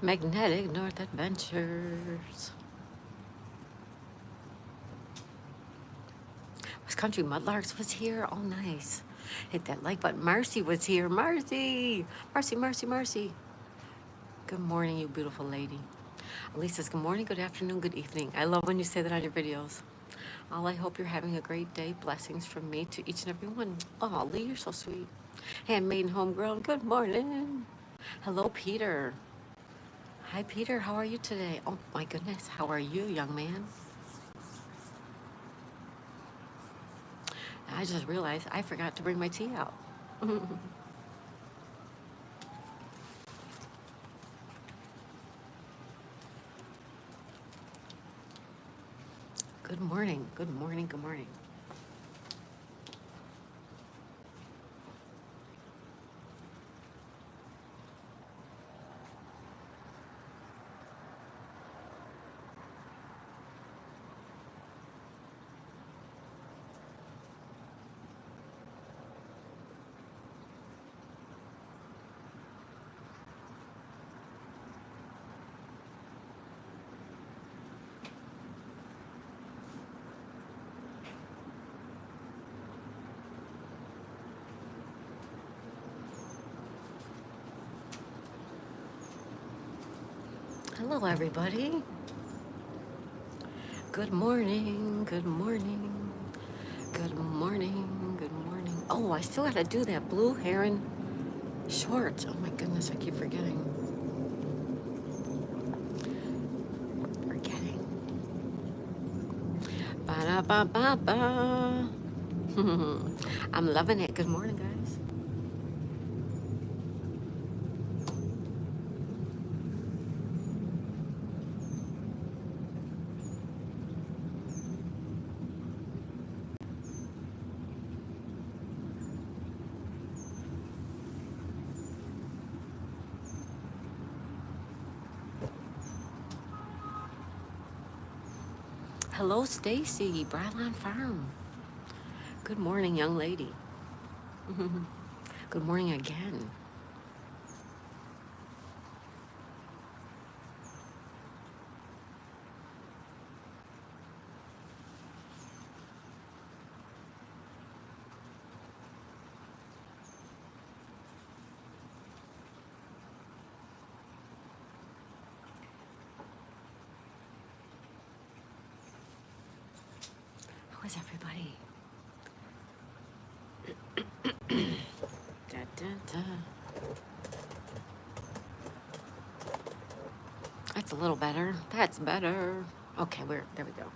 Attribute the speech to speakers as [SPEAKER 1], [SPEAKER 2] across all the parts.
[SPEAKER 1] Magnetic North Adventures. West Country Mudlarks was here. Oh, nice. Hit that like button. Marcy was here. Marcy. Marcy, Marcy, Marcy. Good morning, you beautiful lady. Elise says, good morning, good afternoon, good evening. I love when you say that on your videos. All I hope you're having a great day. Blessings from me to each and every one. Oh, Lee, you're so sweet. Handmade and homegrown. Good morning. Hello, Peter. Hi, Peter. How are you today? Oh, my goodness. How are you, young man? I just realized I forgot to bring my tea out. Good morning. Good morning. Good morning. Hello, everybody. Good morning. Good morning. Good morning. Good morning. Oh, I still got to do that blue heron short. Oh, my goodness. I keep forgetting. Forgetting. Ba-da-ba-ba-ba. I'm loving it. Good morning, guys. Hello, Stacy, Bradlawn Farm. Good morning, young lady. Good morning again. How is everybody? Da, da, da. That's a little better. That's better. Okay, there we go.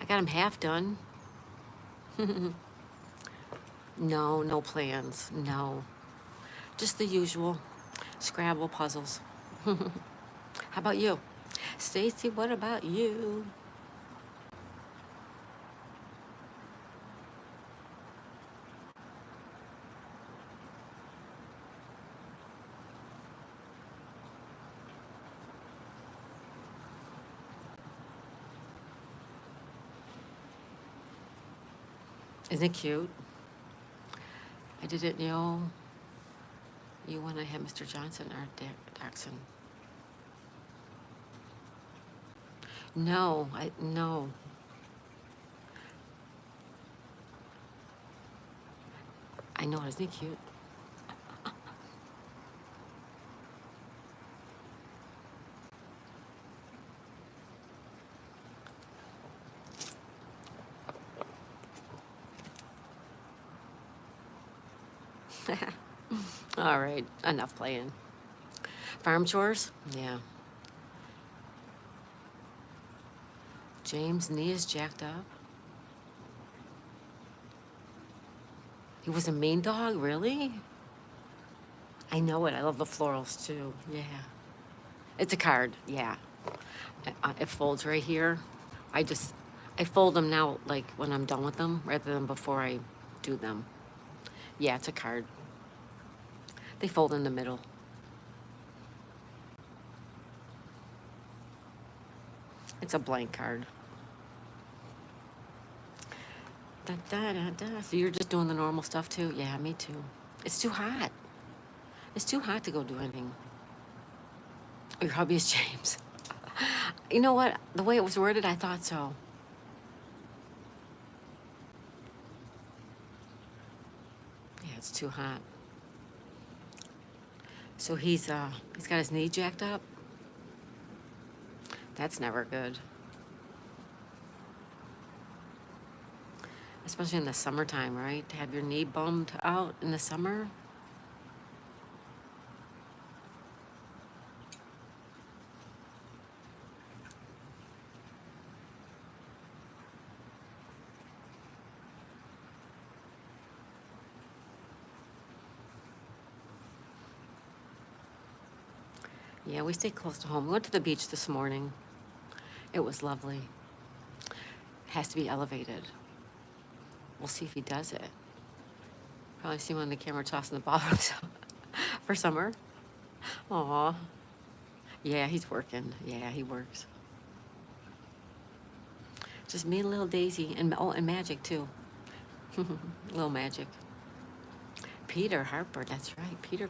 [SPEAKER 1] I got them half done. No, no plans. No. Just the usual Scrabble puzzles. How about you? Stacy, what about you? Isn't it cute? I didn't know you want to have Mr. Johnson or Jackson. No, no. I know, isn't it cute? All right, enough playing. Farm chores? Yeah. James' knee is jacked up. He was a mean dog, really? I know it. I love the florals too. Yeah. It's a card. Yeah. It folds right here. I fold them now, like when I'm done with them, rather than before I do them. Yeah, it's a card. They fold in the middle. It's a blank card. Da, da, da, da. So you're just doing the normal stuff too? Yeah, me too. It's too hot. It's too hot to go do anything. Your hubby is James. You know what? The way it was worded, I thought so. Yeah, it's too hot. So he's got his knee jacked up. That's never good. Especially in the summertime, right? To have your knee bummed out in the summer. Yeah, we stayed close to home. We went to the beach this morning. It was lovely. Has to be elevated. We'll see if he does it. Probably see him on the camera tossing the ball for summer. Aw. Yeah, he's working. Yeah, he works. Just me and little Daisy and and Magic too. Little Magic. Peter Harper, that's right. Peter.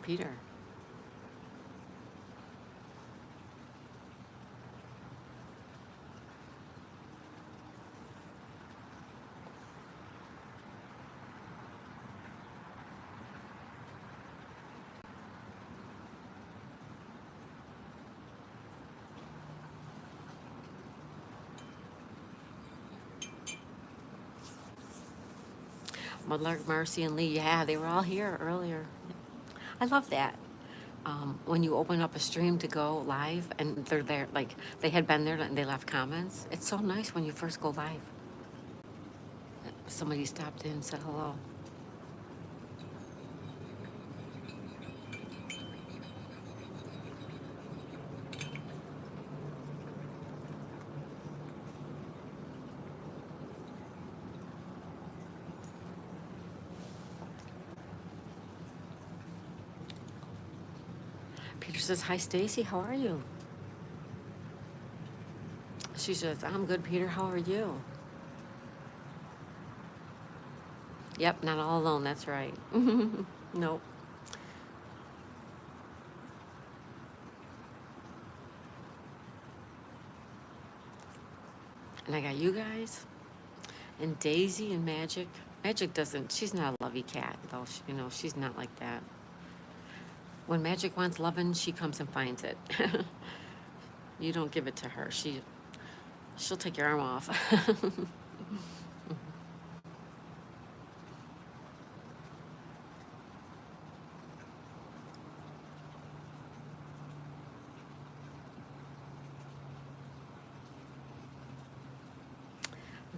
[SPEAKER 1] Mudlark, Marcy, and Lee. Yeah, they were all here earlier. I love that. When you open up a stream to go live and they're there, like they had been there and they left comments. It's so nice when you first go live. Somebody stopped in and said hello. Peter says, "Hi, Stacy. How are you?" She says, "I'm good, Peter. How are you?" Yep, not all alone. That's right. Nope. And I got you guys and Daisy and Magic. Magic doesn't. She's not a lovey cat, though. She's not like that. When Magic wants loving, she comes and finds it. You don't give it to her. She'll take your arm off.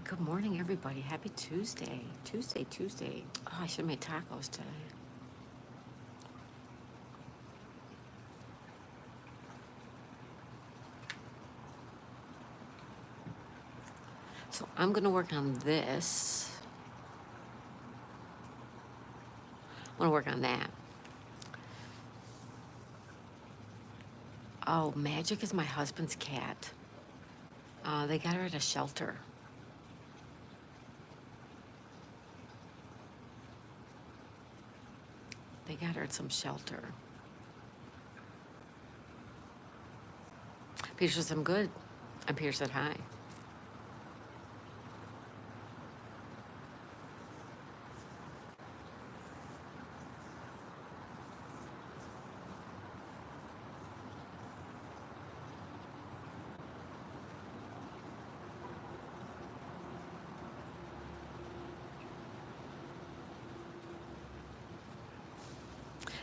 [SPEAKER 1] Good morning, everybody. Happy Tuesday. Tuesday. Oh, I should have made tacos today. So I'm going to work on this. I want to work on that. Oh, Magic is my husband's cat. They got her at a shelter. They got her at some shelter. Peter says, "I'm good." And Peter said, "Hi."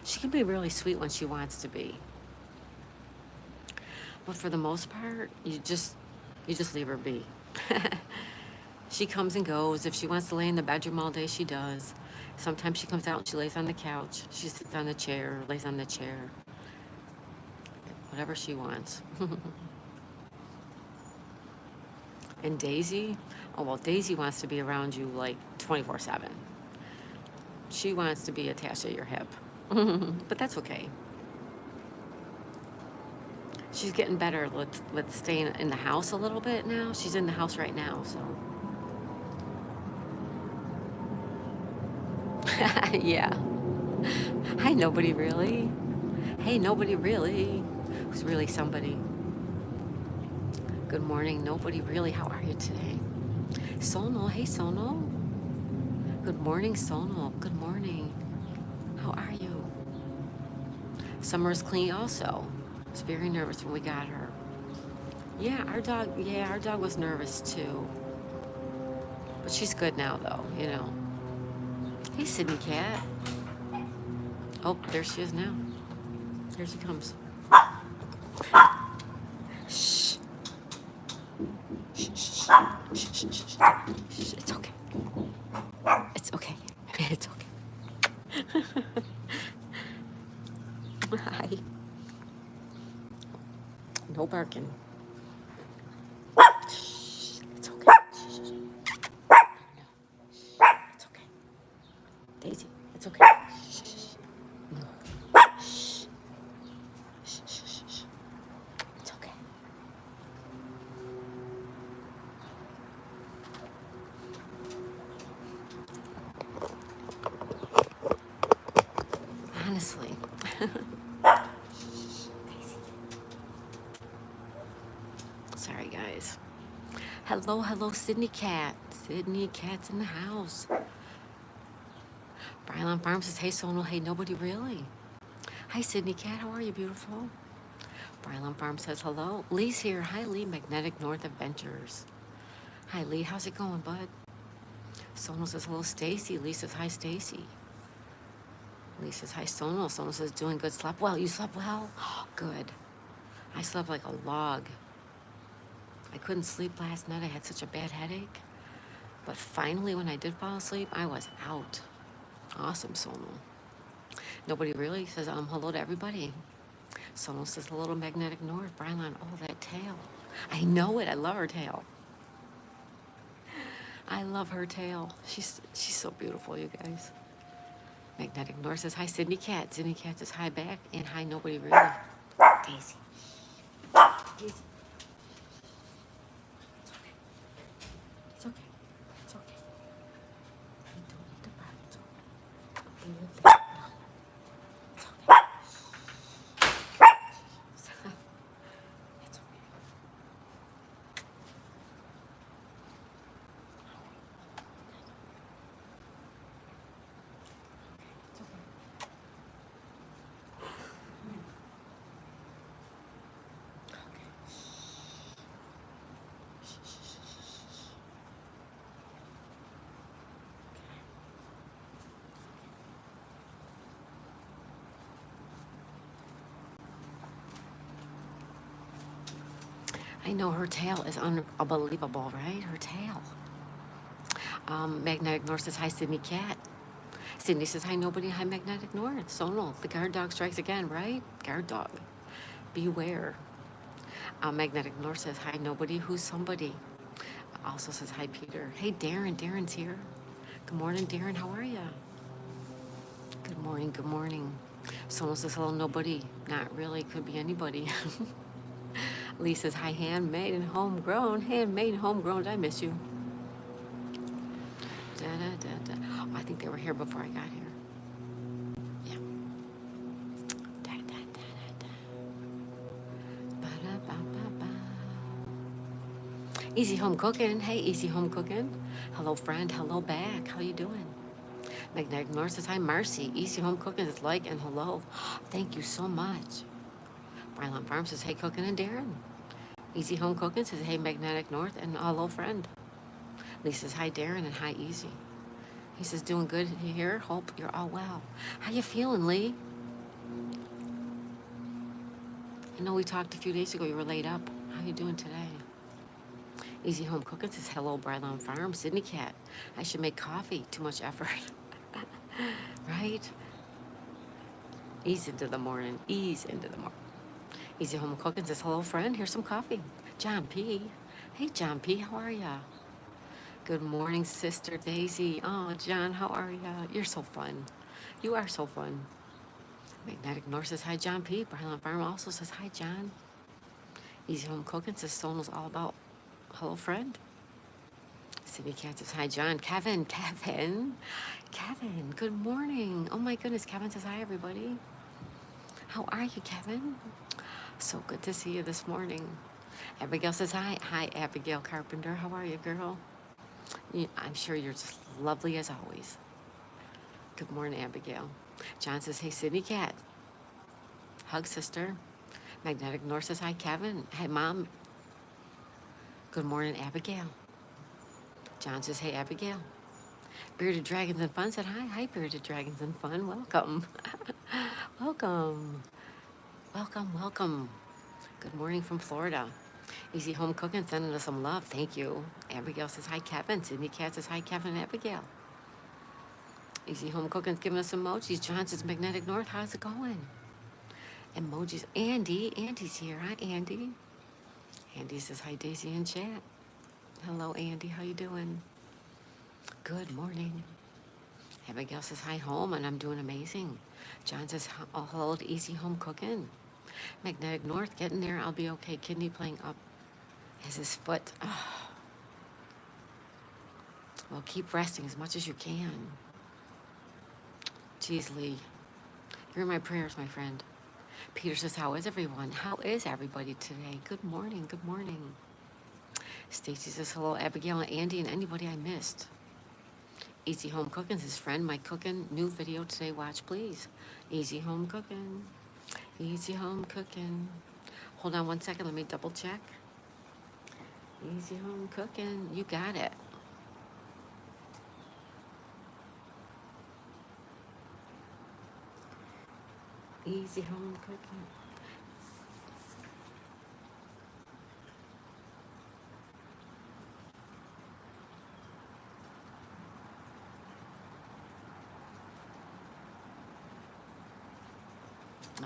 [SPEAKER 1] She can be really sweet when she wants to be. But for the most part, you just leave her be. She comes and goes. If she wants to lay in the bedroom all day, she does. Sometimes she comes out and she lays on the couch. She sits on the chair, lays on the chair. Whatever she wants. And Daisy, oh well, Daisy wants to be around you like 24/7. She wants to be attached to your hip. But that's okay. She's getting better with staying in the house a little bit now. She's in the house right now, so. Yeah. Hi, nobody really. Hey, nobody really. Who's really somebody? Good morning, nobody really. How are you today? Sonal, hey Sonal. Good morning, Sonal. Good morning. How are you? Summer's clean also. I was very nervous when we got her. Yeah, our dog was nervous too. But she's good now though, you know. Hey, Sydney Cat. Oh, there she is now. Here she comes. Shh. Shh, shh, shh, shh, shh, shh. Shh. It's okay. It's okay. It's okay. Hi. No barking. Shh. It's okay. Shh, shh, shh. It's okay. Daisy, it's okay. Shh, shh, shh. No. Shh. Shh, shh, shh, shh. It's okay. Honestly. Sorry, guys. Hello, hello, Sydney Cat. Sydney Cat's in the house. Brylon Farm says, hey, Sonal. Hey, nobody really. Hi, Sydney Cat. How are you, beautiful? Brylon Farm says, hello. Lee's here. Hi, Lee. Magnetic North Adventures. Hi, Lee. How's it going, bud? Sonal says, hello, Stacy. Lee says, hi, Stacy. Lee says, hi, Sonal. Sonal says, doing good. Slept well. You slept well? Good. I slept like a log. I couldn't sleep last night. I had such a bad headache. But finally, when I did fall asleep, I was out. Awesome, Sonal. Nobody really says, hello to everybody. Sonal says, hello to Magnetic North. Brylon, oh, that tail. I know it. I love her tail. I love her tail. She's so beautiful, you guys. Magnetic North says, hi, Sydney Cat. Sydney Cat says, hi back. And hi, nobody really. Daisy. Daisy. It's okay. It's okay. You don't need to bark. It's okay. Be with me. It's okay. It's okay. I know her tail is unbelievable, right? Her tail. Magnetic North says, hi, Sydney Cat. Sydney says, hi, nobody. Hi, Magnetic North. Sonal, the guard dog strikes again, right? Guard dog. Beware. Magnetic North says, hi, nobody. Who's somebody? Also says, hi, Peter. Hey, Darren. Darren's here. Good morning, Darren. How are you? Good morning. Good morning. Sonal says, hello, nobody. Not really. Could be anybody. Lee says, hi, handmade and homegrown. Handmade and homegrown. Did I miss you? Da, da, da, da. Oh, I think they were here before I got here. Yeah. Da, da, da, da, da. Ba, da, ba, ba, ba. Easy Home Cooking. Hey, Easy Home Cooking. Hello, friend. Hello back. How you doing? Magnetic North says, hi, Marcy. Easy Home Cooking is like and hello. Thank you so much. Brylon Farm says, hey, Cooking and Darren. Easy Home Cooking says, hey, Magnetic North and hello, friend. Lee says, hi, Darren, and hi, Easy. He says, doing good here. Hope you're all well. How you feeling, Lee? I know we talked a few days ago. You were laid up. How you doing today? Easy Home Cooking says, hello, Brylon Farm. Sydney Cat. I should make coffee. Too much effort. Right? Ease into the morning. Ease into the morning. Easy Home Cooking says, hello, friend. Here's some coffee. John P. Hey, John P. How are ya? Good morning, Sister Daisy. Oh, John, how are ya? You're so fun. You are so fun. Magnetic North says hi, John P. Brian Farm also says hi, John. Easy Home Cooking says Sonal's all about hello, friend. City Cat says hi, John. Kevin, good morning. Oh my goodness, Kevin says hi, everybody. How are you, Kevin? So good to see you this morning. Abigail says hi. Hi, Abigail Carpenter. How are you, girl? I'm sure you're just lovely as always. Good morning, Abigail. John says, hey, City Cat. Hug, sister. Magnetic North says, hi, Kevin. Hey, Mom. Good morning, Abigail. John says, hey, Abigail. Bearded Dragons and Fun said, hi. Hi, Bearded Dragons and Fun. Welcome. Welcome. Welcome. Good morning from Florida. Easy Home Cooking sending us some love. Thank you. Abigail says, hi, Kevin. Sydney Cat says, hi, Kevin and Abigail. Easy Home Cooking's giving us emojis. John says, Magnetic North, how's it going? Emojis. Andy's here. Hi, Andy. Andy says, hi, Daisy in chat. Hello, Andy. How you doing? Good morning. Abigail says, hi, home, and I'm doing amazing. John says, oh, hello to Easy Home Cooking. Magnetic North, getting there. I'll be okay. Kidney playing up as his foot. Oh. Well, keep resting as much as you can. Geez, Lee. You're in my prayers, my friend. Peter says, how is everyone? How is everybody today? Good morning. Good morning. Stacy says, hello, Abigail and Andy and anybody I missed. Easy Home Cooking's his friend, Mike Cooking. New video today. Watch, please. Easy Home Cooking. Easy Home Cooking. Hold on one second. Let me double check. Easy Home Cooking. You got it. Easy Home Cooking.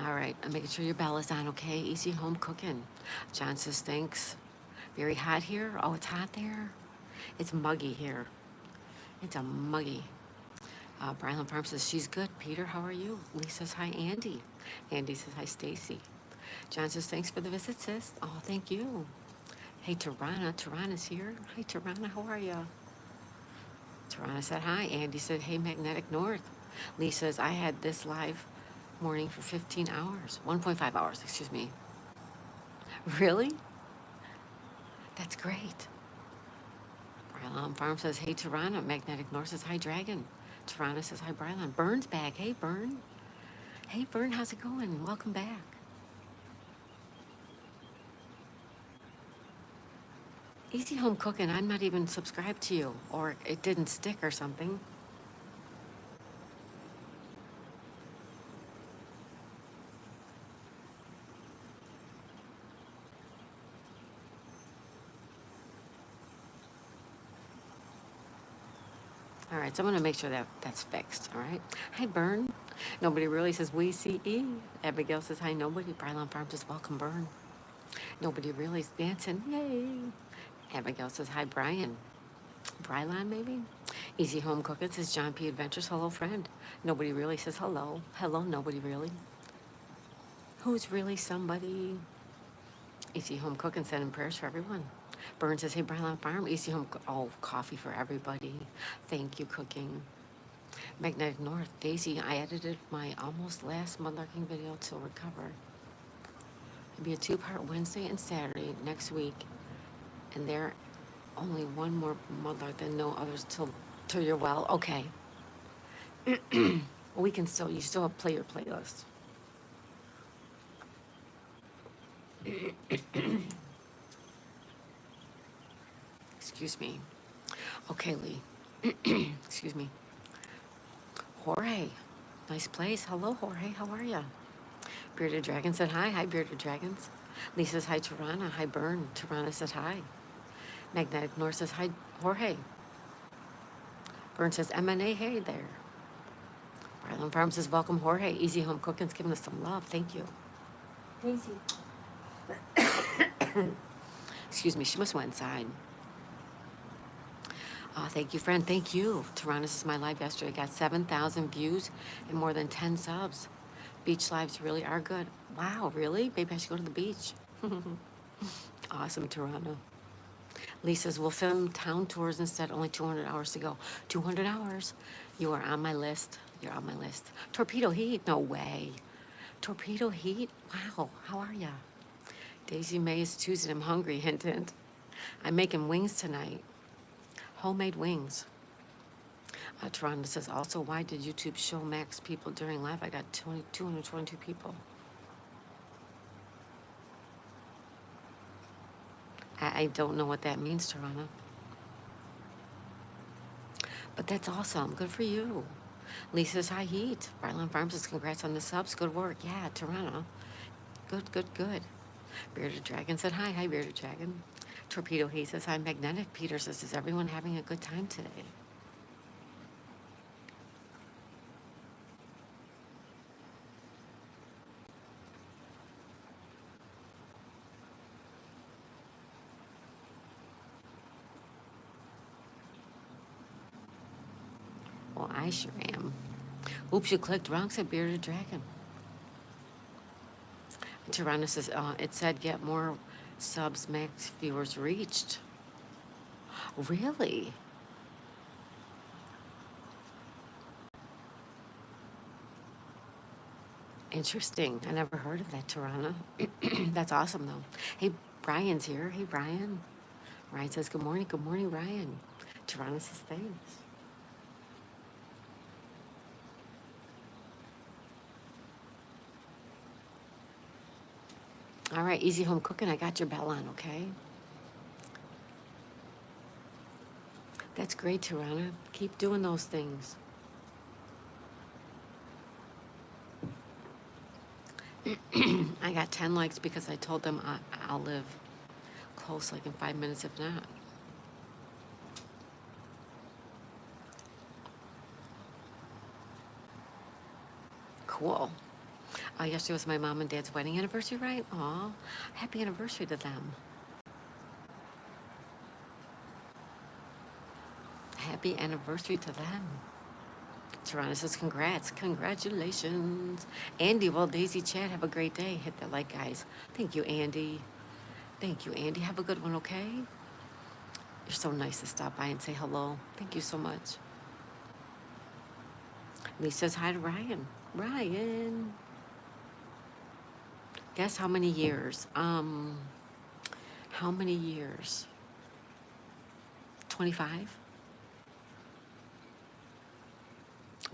[SPEAKER 1] All right, I'm making sure your bell is on, okay? Easy Home Cooking. John says, thanks. Very hot here. Oh, it's hot there. It's muggy here. It's a muggy. Brylan Farm says, she's good. Peter, how are you? Lee says, hi, Andy. Andy says, hi, Stacy. John says, thanks for the visit, sis. Oh, thank you. Hey, Tarana. Tarana's here. Hi, Tarana. How are you? Tarana said, hi. Andy said, hey, Magnetic North. Lee says, I had this live morning for 15 hours. 1.5 hours, excuse me. Really? That's great. Brylan Farm says, hey, Tarana. Magnetic North says, hi, Dragon. Tarana says, hi, Brylan. Burn's back. Hey, Burn. Hey, Burn, how's it going? Welcome back. Easy Home Cooking, I'm not even subscribed to you, or it didn't stick or something. All right, so I'm gonna make sure that that's fixed, all right? Hi, Burn. Nobody really says we see E. Abigail says hi, nobody. Brylan Farm says welcome, Burn. Nobody really's dancing, yay. Abigail says hi, Brian. Brylan, maybe? Easy Home Cooking says John P. Adventures, hello, friend. Nobody really says hello. Hello, nobody really. Who's really somebody? Easy Home Cooking sending prayers for everyone. Burn says, hey, Brylan Farm, Easy Home, oh, coffee for everybody. Thank you, Cooking. Magnetic North, Daisy, I edited my almost last mudlarking video till recover. It'll be a two-part Wednesday and Saturday next week, and there only one more mudlark, then no others till you're well. Okay. We can still, you still have play your playlist. Excuse me. Okay, Lee. Excuse me. Jorge, nice place. Hello, Jorge. How are ya? Bearded Dragon said hi. Hi, Bearded Dragons. Lee says hi, Tarana. Hi, Burn. Tarana says hi. Magnetic North says hi, Jorge. Burn says M&A. Hey there. Brylan Farm says welcome, Jorge. Easy Home Cooking's giving us some love. Thank you. Daisy. Excuse me. She must went inside. Thank you, friend. Thank you. Tyrannus is my live yesterday. Got 7,000 views and more than 10 subs. Beach lives really are good. Wow, really? Maybe I should go to the beach. Awesome, Toronto. Lee says, we'll film town tours instead, only 200 hours to go. 200 hours? You are on my list. You're on my list. Torpedo Heat? No way. Torpedo Heat? Wow, how are ya? Daisy May is Tuesday. I'm hungry. Hint, hint. I'm making wings tonight. Homemade wings. Toronto says, also, why did YouTube show max people during live? I got 222 people. I don't know what that means, Toronto. But that's awesome. Good for you. Lisa's high heat. Ryland Farms says, congrats on the subs. Good work. Yeah, Toronto. Good, good, good. Bearded Dragon said, hi. Hi, Bearded Dragon. Torpedo He says, I'm magnetic. Peter says, is everyone having a good time today? Well, I sure am. Oops, you clicked wrong, said Bearded Dragon. Toronto says, it said get more subs, max viewers reached. Really? Interesting. I never heard of that, Toronto. That's awesome, though. Hey, Brian's here. Hey, Brian. Ryan says, good morning. Good morning, Ryan. Toronto says, thanks. All right, easy home cooking. I got your bell on, okay? That's great, Toronto. Keep doing those things. I got 10 likes because I told them I'll live close, like in 5 minutes, if not. Cool. Yesterday was my mom and dad's wedding anniversary, right? Aw, happy anniversary to them. Happy anniversary to them. Toronto says, congrats. Congratulations. Andy, well, Daisy Chad, have a great day. Hit that like, guys. Thank you, Andy. Thank you, Andy. Have a good one, okay? You're so nice to stop by and say hello. Thank you so much. Lee says hi to Ryan. Ryan. Guess how many years? How many years? 25?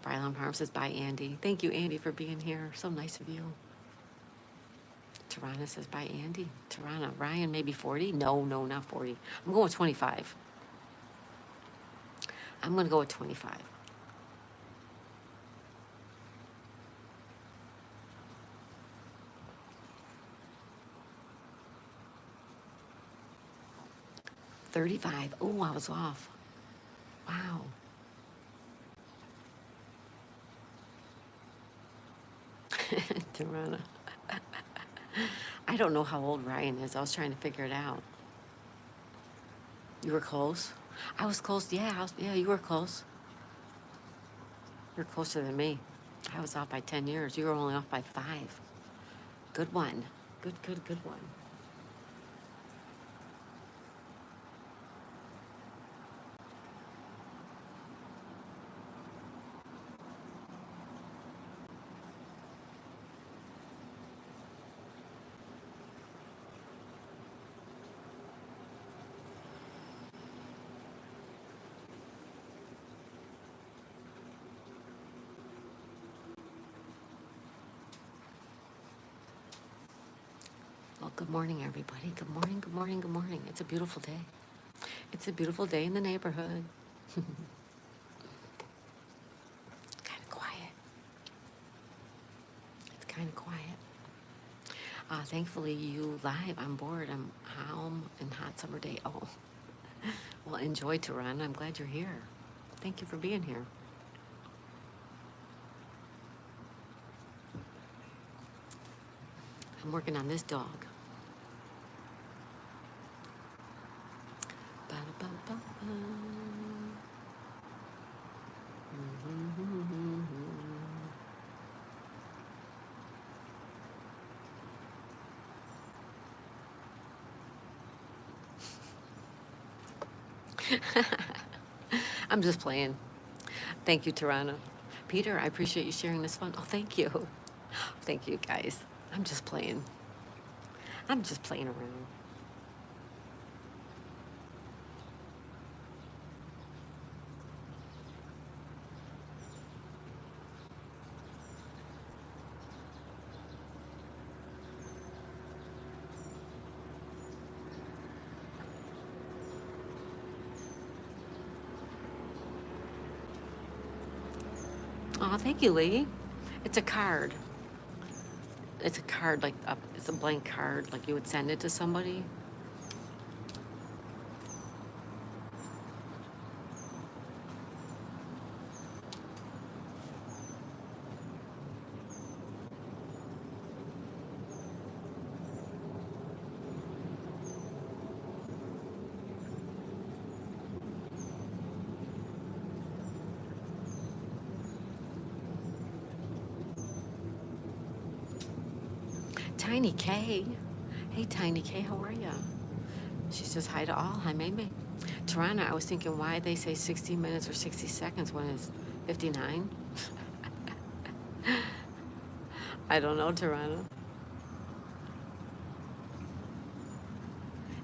[SPEAKER 1] Brylan Farm says, bye, Andy. Thank you, Andy, for being here. So nice of you. Tarana says, bye, Andy. Tarana, Ryan, maybe 40? No, not 40. I'm going with 25. I'm going to go with 25. $35. Oh, I was off. Wow. Tarana. I don't know how old Ryan is. I was trying to figure it out. You were close? I was close. Yeah, yeah, you were close. You're closer than me. I was off by 10 years. You were only off by 5. Good one. Good one. Well, good morning, everybody. Good morning, good morning, good morning. It's a beautiful day. It's a beautiful day in the neighborhood. Kind of quiet. It's kind of quiet. Thankfully, you live. I'm bored. I'm home and hot summer day. Oh, well, enjoy to run. I'm glad you're here. Thank you for being here. I'm working on this dog. Ba-da-ba-ba-ba. I'm just playing. Thank you, Tirana. Peter, I appreciate you sharing this fun. Oh, thank you. Thank you, guys. I'm just playing. I'm just playing around. Oh, thank you, Lee. It's a card. It's a card, like, it's a blank card, like you would send it to somebody. Tiny K. Hey, Tiny K, how are ya? She says hi to all. Hi, May May. Tirana, I was thinking why they say 60 minutes or 60 seconds when it's 59. I don't know, Tirana.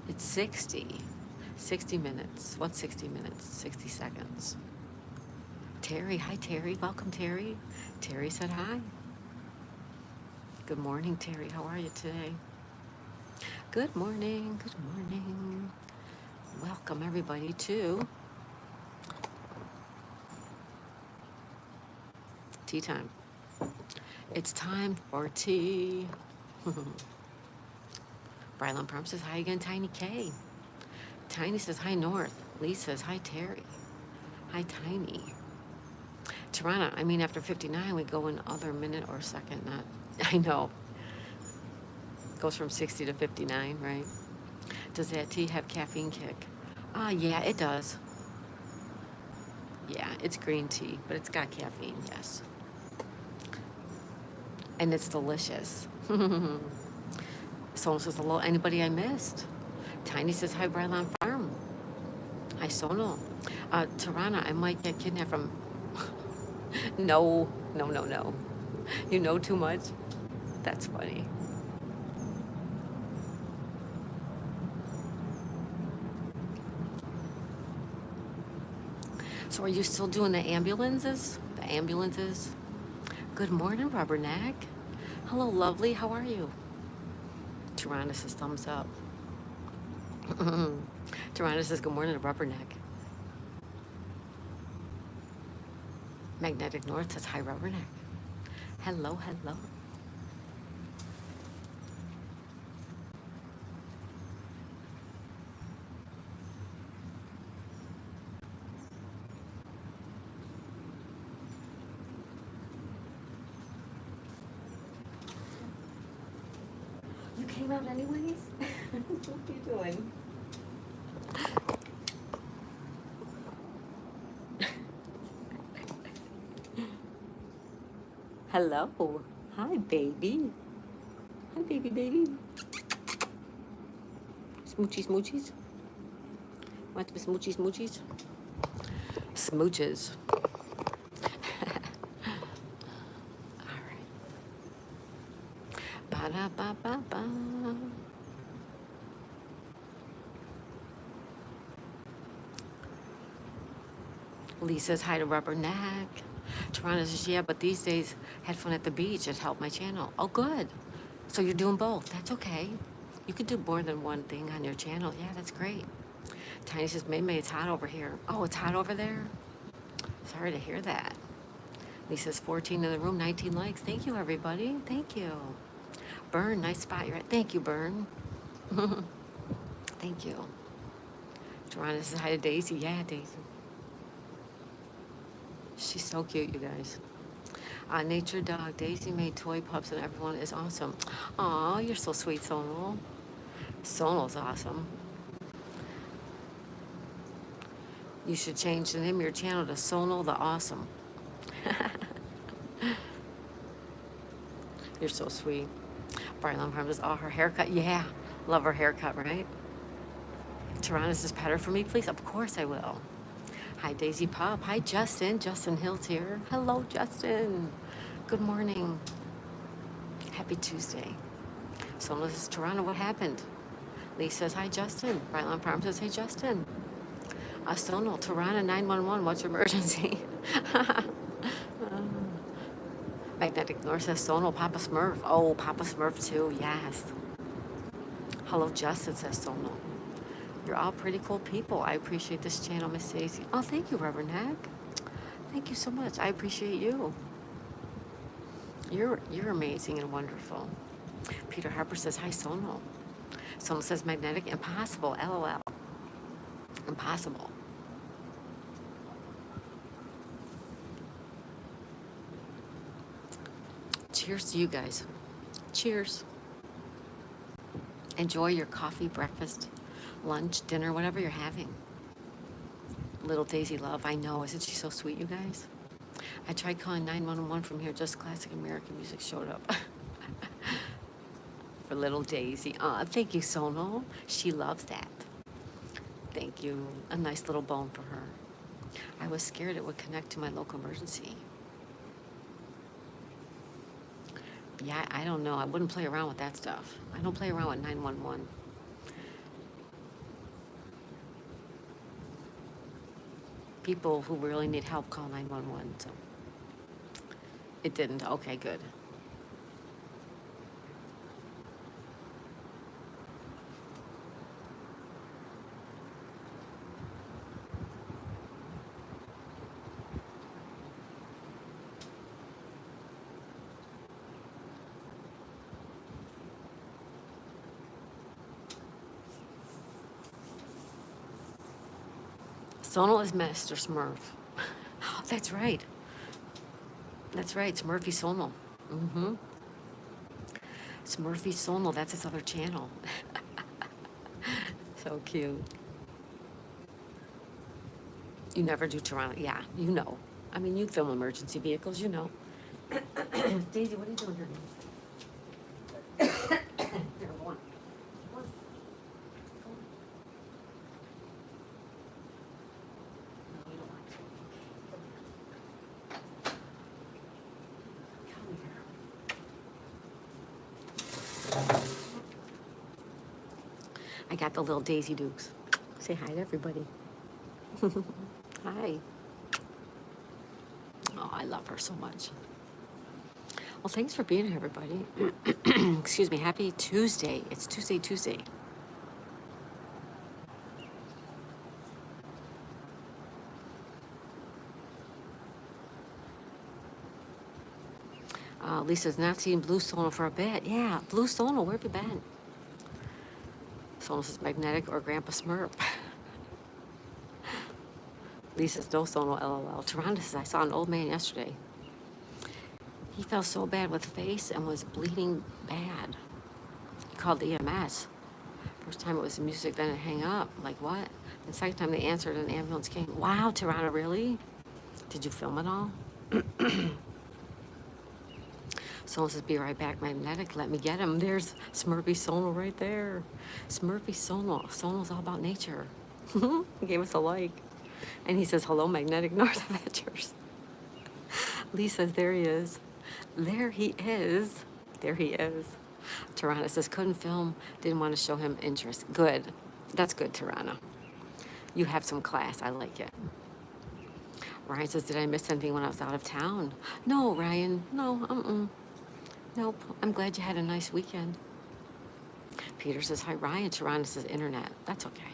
[SPEAKER 1] It's 60. 60 minutes. What's 60 minutes? 60 seconds. Terry, hi, Terry. Welcome, Terry. Terry said hi. Good morning, Terry. How are you today? Good morning. Good morning. Welcome, everybody, to tea time. It's time for tea. Brylan Prom says hi again, Tiny K. Tiny says hi, North. Lee says hi, Terry. Hi, Tiny. Tirana, I mean, after 59, we go in other minute or second, not, I know. Goes from 60 to 59, right? Does that tea have caffeine kick? Yeah, it does. Yeah, it's green tea, but it's got caffeine, yes. And it's delicious. Someone says hello, anybody I missed? Tiny says hi, Brylan Farm. Hi, Sonal. Tirana, I might get kidnapped from... No, no, no, no. You know too much? That's funny. So are you still doing the ambulances? The ambulances? Good morning, Rubberneck. Hello, lovely. How are you? Tirana says thumbs up. Tirana says good morning to Rubberneck. Magnetic North says hi, Rubberneck. Hello, hello. You came out anyways? What are you doing? Hello. Hi, baby. Hi, baby, baby. Smoochies, smoochies. Want some smoochies, smoochies? Smooches. All right. Ba-da-ba-ba-ba. Lee says hi to Rubberneck. Toronto says, yeah, but these days, had fun at the beach. It helped my channel. Oh, good. So you're doing both. That's okay. You could do more than one thing on your channel. Yeah, that's great. Tiny says, May May, it's hot over here. Oh, it's hot over there? Sorry to hear that. Lee says, 14 in the room, 19 likes. Thank you, everybody. Thank you. Burn, nice spot you're at. Thank you, Burn. Thank you. Toronto says hi to Daisy. Yeah, Daisy. She's so cute, you guys. Nature Dog, Daisy made toy pups and everyone is awesome. Aw, you're so sweet, Sonal. Sonal's awesome. You should change the name of your channel to Sonal the Awesome. You're so sweet. Brian Lumham does all her haircut. Yeah, love her haircut, right? Toronto says, patter for me, please. Of course I will. Hi, Daisy Pop. Hi, Justin. Justin Hill's here. Hello, Justin. Good morning. Happy Tuesday. Someone says, Toronto, what happened? Lee says, hi, Justin. Brightline Farm says, hey, Justin. Sonal, Toronto 911, what's your emergency? Magnetic North says, Sonal, Papa Smurf. Oh, Papa Smurf too, yes. Hello, Justin says, Sonal. You're all pretty cool people. I appreciate this channel, Miss Daisy. Oh, thank you, Reverend Hack. Thank you so much. I appreciate you. You're amazing and wonderful. Peter Harper says, hi, Sonal. Sonal says, magnetic, impossible, LOL. Impossible. Cheers to you guys. Cheers. Enjoy your coffee, breakfast, lunch, dinner, whatever you're having. Little Daisy Love, I know. Isn't she so sweet, you guys? I tried calling 911 from here. Just classic American music showed up. For little Daisy. Thank you, Sonal. She loves that. Thank you. A nice little bone for her. I was scared it would connect to my local emergency. Yeah, I don't know. I wouldn't play around with that stuff. I don't play around with 911. People who really need help call 911. So it didn't. Okay, good. Sonal is Master Smurf. That's right. That's right. Smurfy Sonal. Mm-hmm. Smurfy Sonal. That's his other channel. So cute. You never do Toronto. Yeah, you know. I mean, you film emergency vehicles, you know. Daisy, what are you doing here? Here, go on. Go on. Go on. No, you don't want to. Come here. I got the little Daisy Dukes. Say hi to everybody. Hi. Oh, I love her so much. Well, thanks for being here, everybody. Excuse me. Happy Tuesday. It's Tuesday. Lisa's not seeing Blue Sonal for a bit. Yeah, Blue Sonal, where have you been? Sonal says magnetic or Grandpa Smurf. Lisa's no Sonal, LOL. Toronto says, I saw an old man yesterday. He felt so bad with face and was bleeding bad. He called the EMS. First time it was music, then it hang up. Like, what? The second time they answered, an ambulance came. Wow, Toronto, really? Did you film it all? Sonal says, be right back, magnetic. Let me get him. There's Smurfy Sonal right there. Smurfy Sonal. Sonal's all about nature. He gave us a like. And he says, hello, magnetic North Adventures. Lee says, there he is. There he is. There he is. Tirana says, couldn't film, didn't want to show him interest. Good. That's good, Tirana. You have some class. I like it. Ryan says, did I miss anything when I was out of town? No, Ryan. No, Nope. I'm glad you had a nice weekend. Peter says, hi, Ryan. Tirana says, internet. That's okay.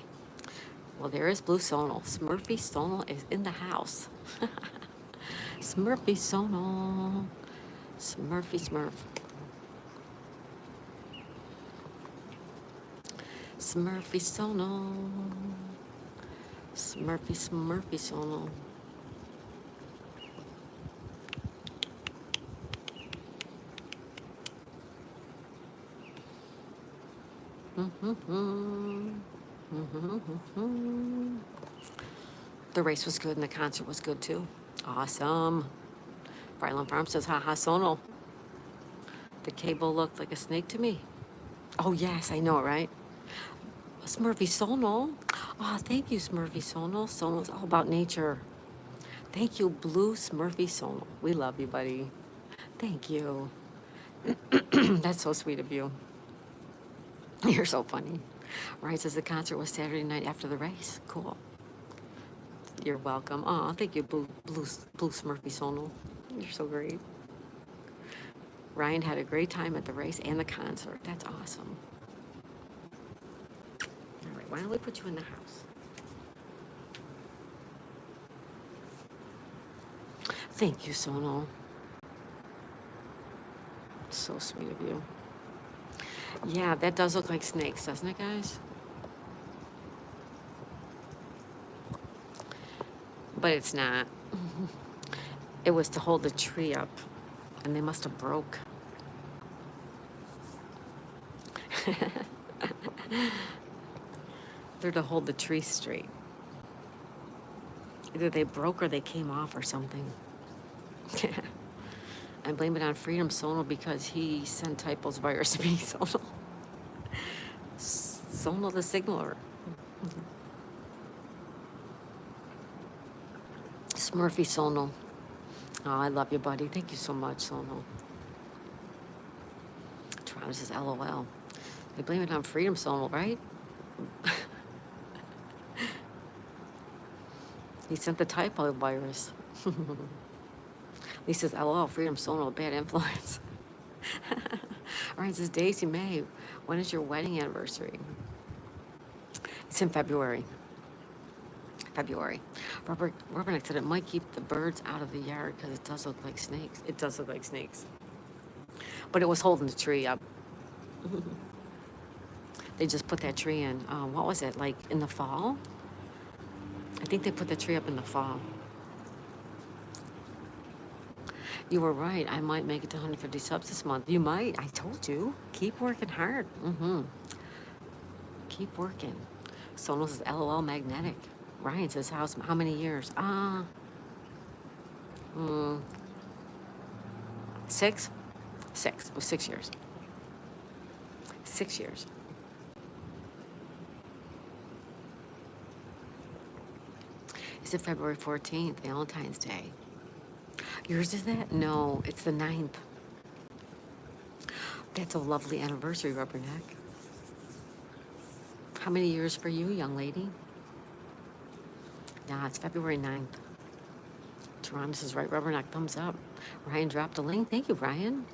[SPEAKER 1] Well, there is Blue Sonal. Smurfy Sonal is in the house. Smurfy Sonal. Smurfy Smurf. Smurfy Sonal. Smurfy Sonal. The race was good and the concert was good too. Awesome. Brightline Farm says, haha, Sonal. The cable looked like a snake to me. Oh, yes, I know, right? Smurfy Sonal. Oh, thank you, Smurfy Sonal. Sonal's all about nature. Thank you, Blue Smurfy Sonal. We love you, buddy. Thank you. That's so sweet of you. You're so funny. Ryan says the concert was Saturday night after the race. Cool. You're welcome. Oh, thank you, Blue Smurfy Sonal. You're so great. Ryan had a great time at the race and the concert. That's awesome. All right, why don't we put you in the house? Thank you, Sonal. So sweet of you. Yeah, that does look like snakes, doesn't it, guys? But it's not. It was to hold the tree up, and they must have broke. They're to hold the tree straight. Either they broke or they came off or something. I blame it on Freedom Sonal because he sent typos virus to me, Sonal. Sonal the signaler. Smurfy Sonal. Oh, I love you, buddy. Thank you so much, Sonal. Toronto says LOL. They blame it on Freedom Sonal, right? He sent the typo virus. He says, LOL, Freedom Sonal, bad influence. All right, says Daisy May, when is your wedding anniversary? It's in February. Rubberneck said it might keep the birds out of the yard because it does look like snakes. It does look like snakes. But it was holding the tree up. They just put that tree in, what was it, like in the fall? I think they put the tree up in the fall. You were right. I might make it to 150 subs this month. You might. I told you. Keep working hard. Keep working. Sonal says LOL magnetic. Ryan says how many years? 6? 6. It was 6 years. 6 years. Is it February 14th, Valentine's Day? Yours is that? No, it's the 9th. That's a lovely anniversary, Rubberneck. How many years for you, young lady? Nah, it's February 9th. Toronto says, right, Rubberneck, thumbs up. Ryan dropped a link. Thank you, Ryan.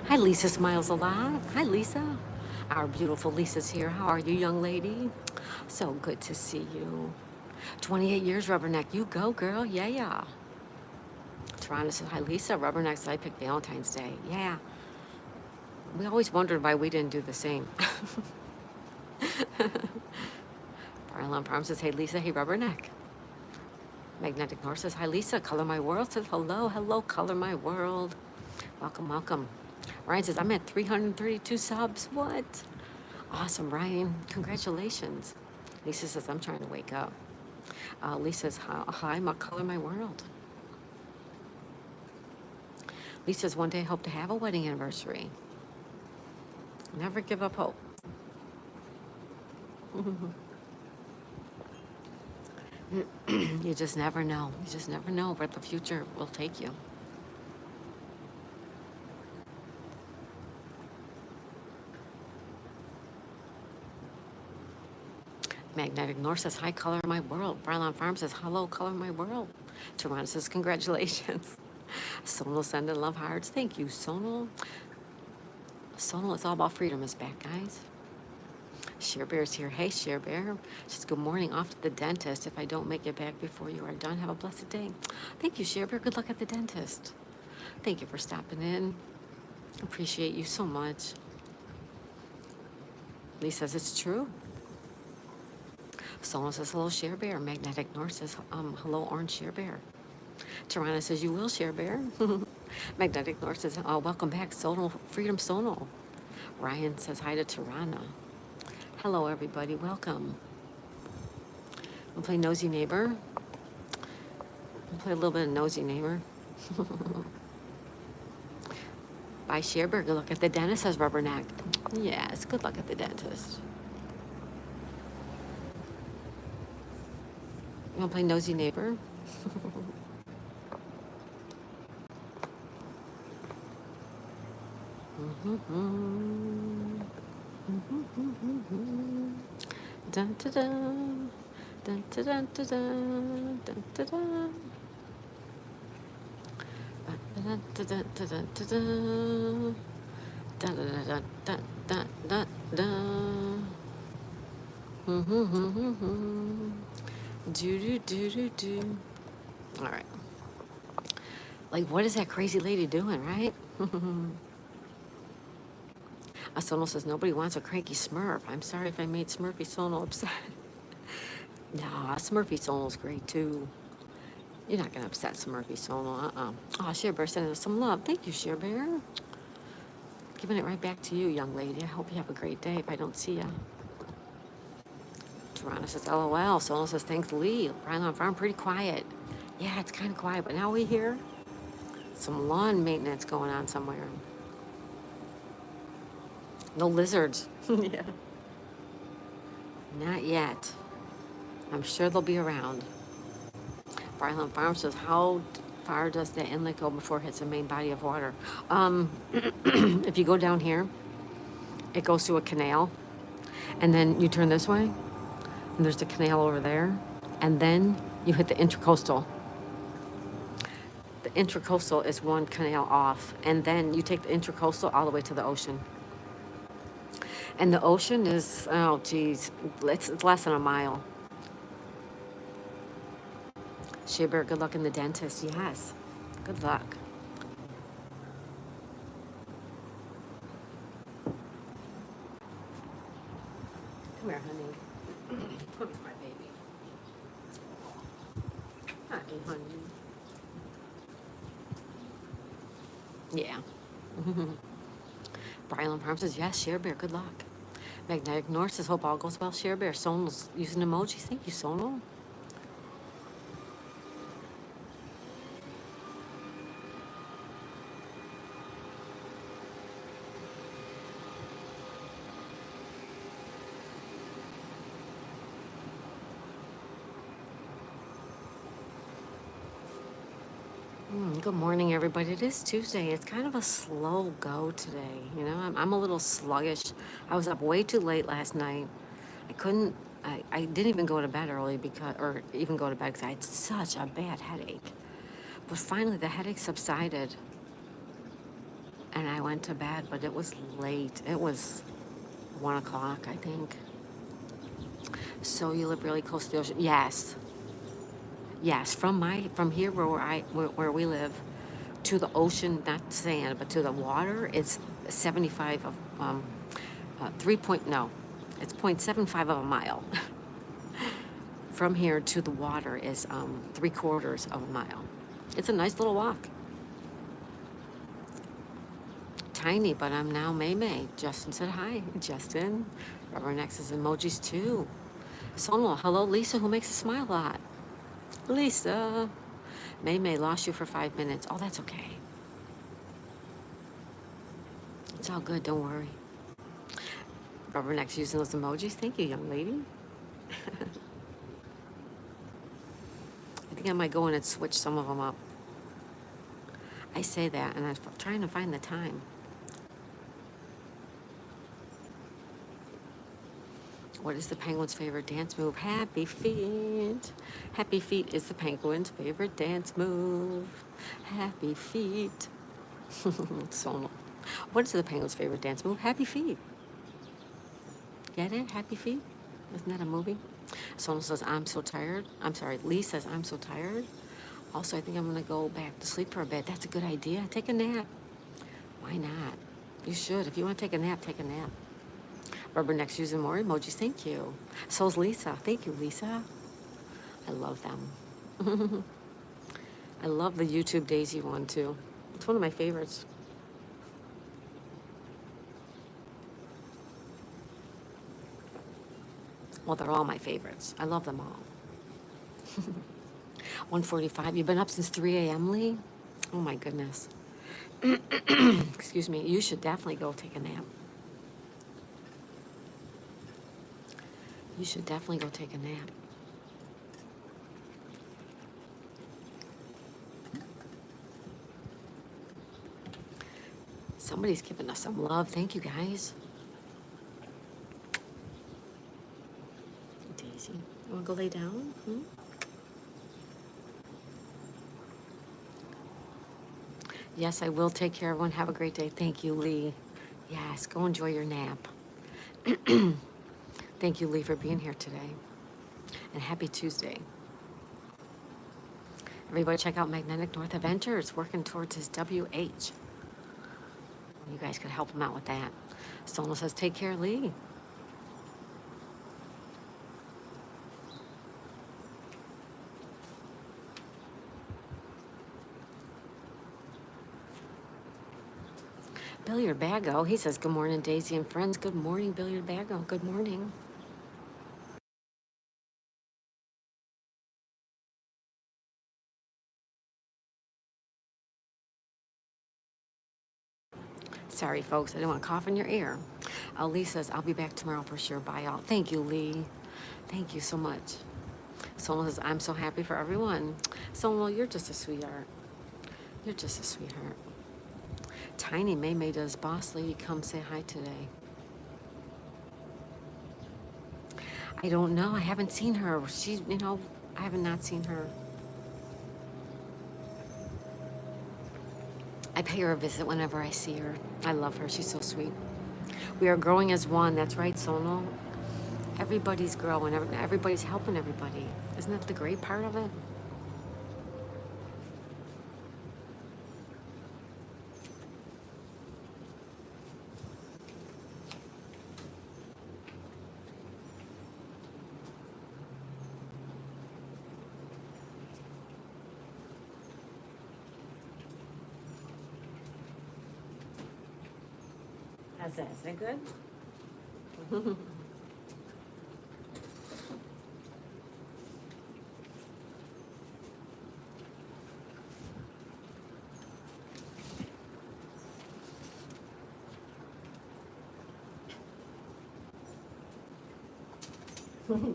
[SPEAKER 1] Hi, Lisa Smiles Alive. Hi, Lisa. Our beautiful Lisa's here. How are you, young lady? So good to see you. 28 years, Rubberneck. You go, girl. Yeah. Toronto said, hi, Lisa. Rubberneck said, I picked Valentine's Day. Yeah. We always wondered why we didn't do the same. Barlon Farm says, hey, Lisa. Hey, Rubberneck. Magnetic North says, hi, Lisa. Color My World says, hello, Color My World. Welcome. Ryan says, I'm at 332 subs. What? Awesome, Ryan. Congratulations. Lisa says, I'm trying to wake up. Lisa says, hi, Color My World. Lisa says, one day I hope to have a wedding anniversary. Never give up hope. You just never know. You just never know where the future will take you. Magnetic North says, hi, Color My World. Barlon Farm says, hello, Color My World. Toronto says, congratulations. Sonal sending love hearts. Thank you, Sonal. Sonal, it's all about freedom is back, guys. Share Bear's here. Hey, Share Bear. She says, good morning. Off to the dentist. If I don't make it back before you are done, have a blessed day. Thank you, Share Bear. Good luck at the dentist. Thank you for stopping in. Appreciate you so much. Lee says it's true. Someone says, hello, Share Bear. Magnetic North says, hello, Orange Share Bear. Tirana says, you will share, Bear. Magnetic North says, oh, welcome back, Sonal, Freedom Sonal. Ryan says hi to Tirana. Hello, everybody. Welcome. We'll play Nosy Neighbor. We'll play a little bit of Nosy Neighbor. Bye, Sharebear. Good luck at the dentist, says Rubberneck. Yes, good luck at the dentist. You want to play Nosy Neighbor? Dun, dun, dun. Dun, dun, dun, dun, dun, dun, dun, dun. Dun, dun, dun, dun, dun, dun, dun. Dun, dun, dun, dun, dun, dun, dun. Do, do, do, do, do. All right. Like, what is that crazy lady doing, right? Sono says, nobody wants a cranky Smurf. I'm sorry if I made Smurfy Sono upset. Nah, Smurfy Sono's great, too. You're not going to upset Smurfy Sono, Oh, Share Bear sending us some love. Thank you, Share Bear. Giving it right back to you, young lady. I hope you have a great day if I don't see ya. Toronto says, LOL. Sono says, thanks, Lee. Bryan Farm, pretty quiet. Yeah, it's kind of quiet, but now we hear some lawn maintenance going on somewhere. No lizards. Yeah. Not yet. I'm sure they'll be around. Bryan Farm says, how far does the inlet go before it hits the main body of water? If you go down here, it goes through a canal, and then you turn this way, and there's the canal over there, and then you hit the intercoastal. The intercoastal is one canal off, and then you take the intercoastal all the way to the ocean. And the ocean is, oh geez, it's less than a mile. Shaber, good luck in the dentist. Yes, good luck. Come here, honey. Come here, my baby. Hi, honey. Yeah. Brian Farm says, yes, Share Bear, good luck. Magnetic North says, hope all goes well, Share Bear. Sonal's using emojis. Thank you, Sonal. Good morning, everybody. It is Tuesday. It's kind of a slow go today. You know, I'm a little sluggish. I was up way too late last night. I didn't even go to bed early or even go to bed because I had such a bad headache. But finally, the headache subsided and I went to bed, but it was late. It was 1 o'clock, I think. So you live really close to the ocean? Yes. Yes, from here where we live to the ocean, not sand, but to the water, it's 75 of it's 0.75 of a mile. From here to the water is 3/4 of a mile. It's a nice little walk. Tiny, but I'm now May. Justin said hi. Justin. Rubberneck says emojis too. Sonal, hello, Lisa, who makes a smile a lot. Lisa. May lost you for 5 minutes. Oh, that's okay. It's all good, don't worry. Rubberneck's using those emojis. Thank you, young lady. I think I might go in and switch some of them up. I say that, and I'm trying to find the time. What is the penguin's favorite dance move? Happy feet. Happy feet is the penguin's favorite dance move. Happy feet. Sonal. What is the penguin's favorite dance move? Happy feet. Get it? Happy feet? Isn't that a movie? Sonal says, I'm so tired. I'm sorry, Lee says, I'm so tired. Also, I think I'm going to go back to sleep for a bit. That's a good idea. Take a nap. Why not? You should. If you want to take a nap, take a nap. Rubberneck's using more emojis. Thank you. So's Lisa. Thank you, Lisa. I love them. I love the YouTube Daisy one too. It's one of my favorites. Well, they're all my favorites. I love them all. 1:45. You've been up since 3 a.m., Lee? Oh my goodness. Excuse me. You should definitely go take a nap. You should definitely go take a nap. Somebody's giving us some love. Thank you, guys. Daisy, you want to go lay down? Yes, I will take care of everyone. Have a great day. Thank you, Lee. Yes, go enjoy your nap. Thank you, Lee, for being here today. And happy Tuesday. Everybody check out Magnetic North Adventures, working towards his WH. You guys could help him out with that. Sona says, take care, Lee. Billiard Bago, he says, good morning, Daisy and friends. Good morning, Billiard Bago. Good morning. Sorry, folks, I didn't want to cough in your ear. Lee says, I'll be back tomorrow for sure. Bye, all. Thank you, Lee. Thank you so much. Sona says, I'm so happy for everyone. Sona, you're just a sweetheart. You're just a sweetheart. Tiny May does. Boss lady, come say hi today. I don't know. I haven't seen her. She's, I have not seen her. I pay her a visit whenever I see her. I love her. She's so sweet. We are growing as one. That's right, Sono. Everybody's growing. Everybody's helping everybody. Isn't that the great part of it? How's that? Is that good?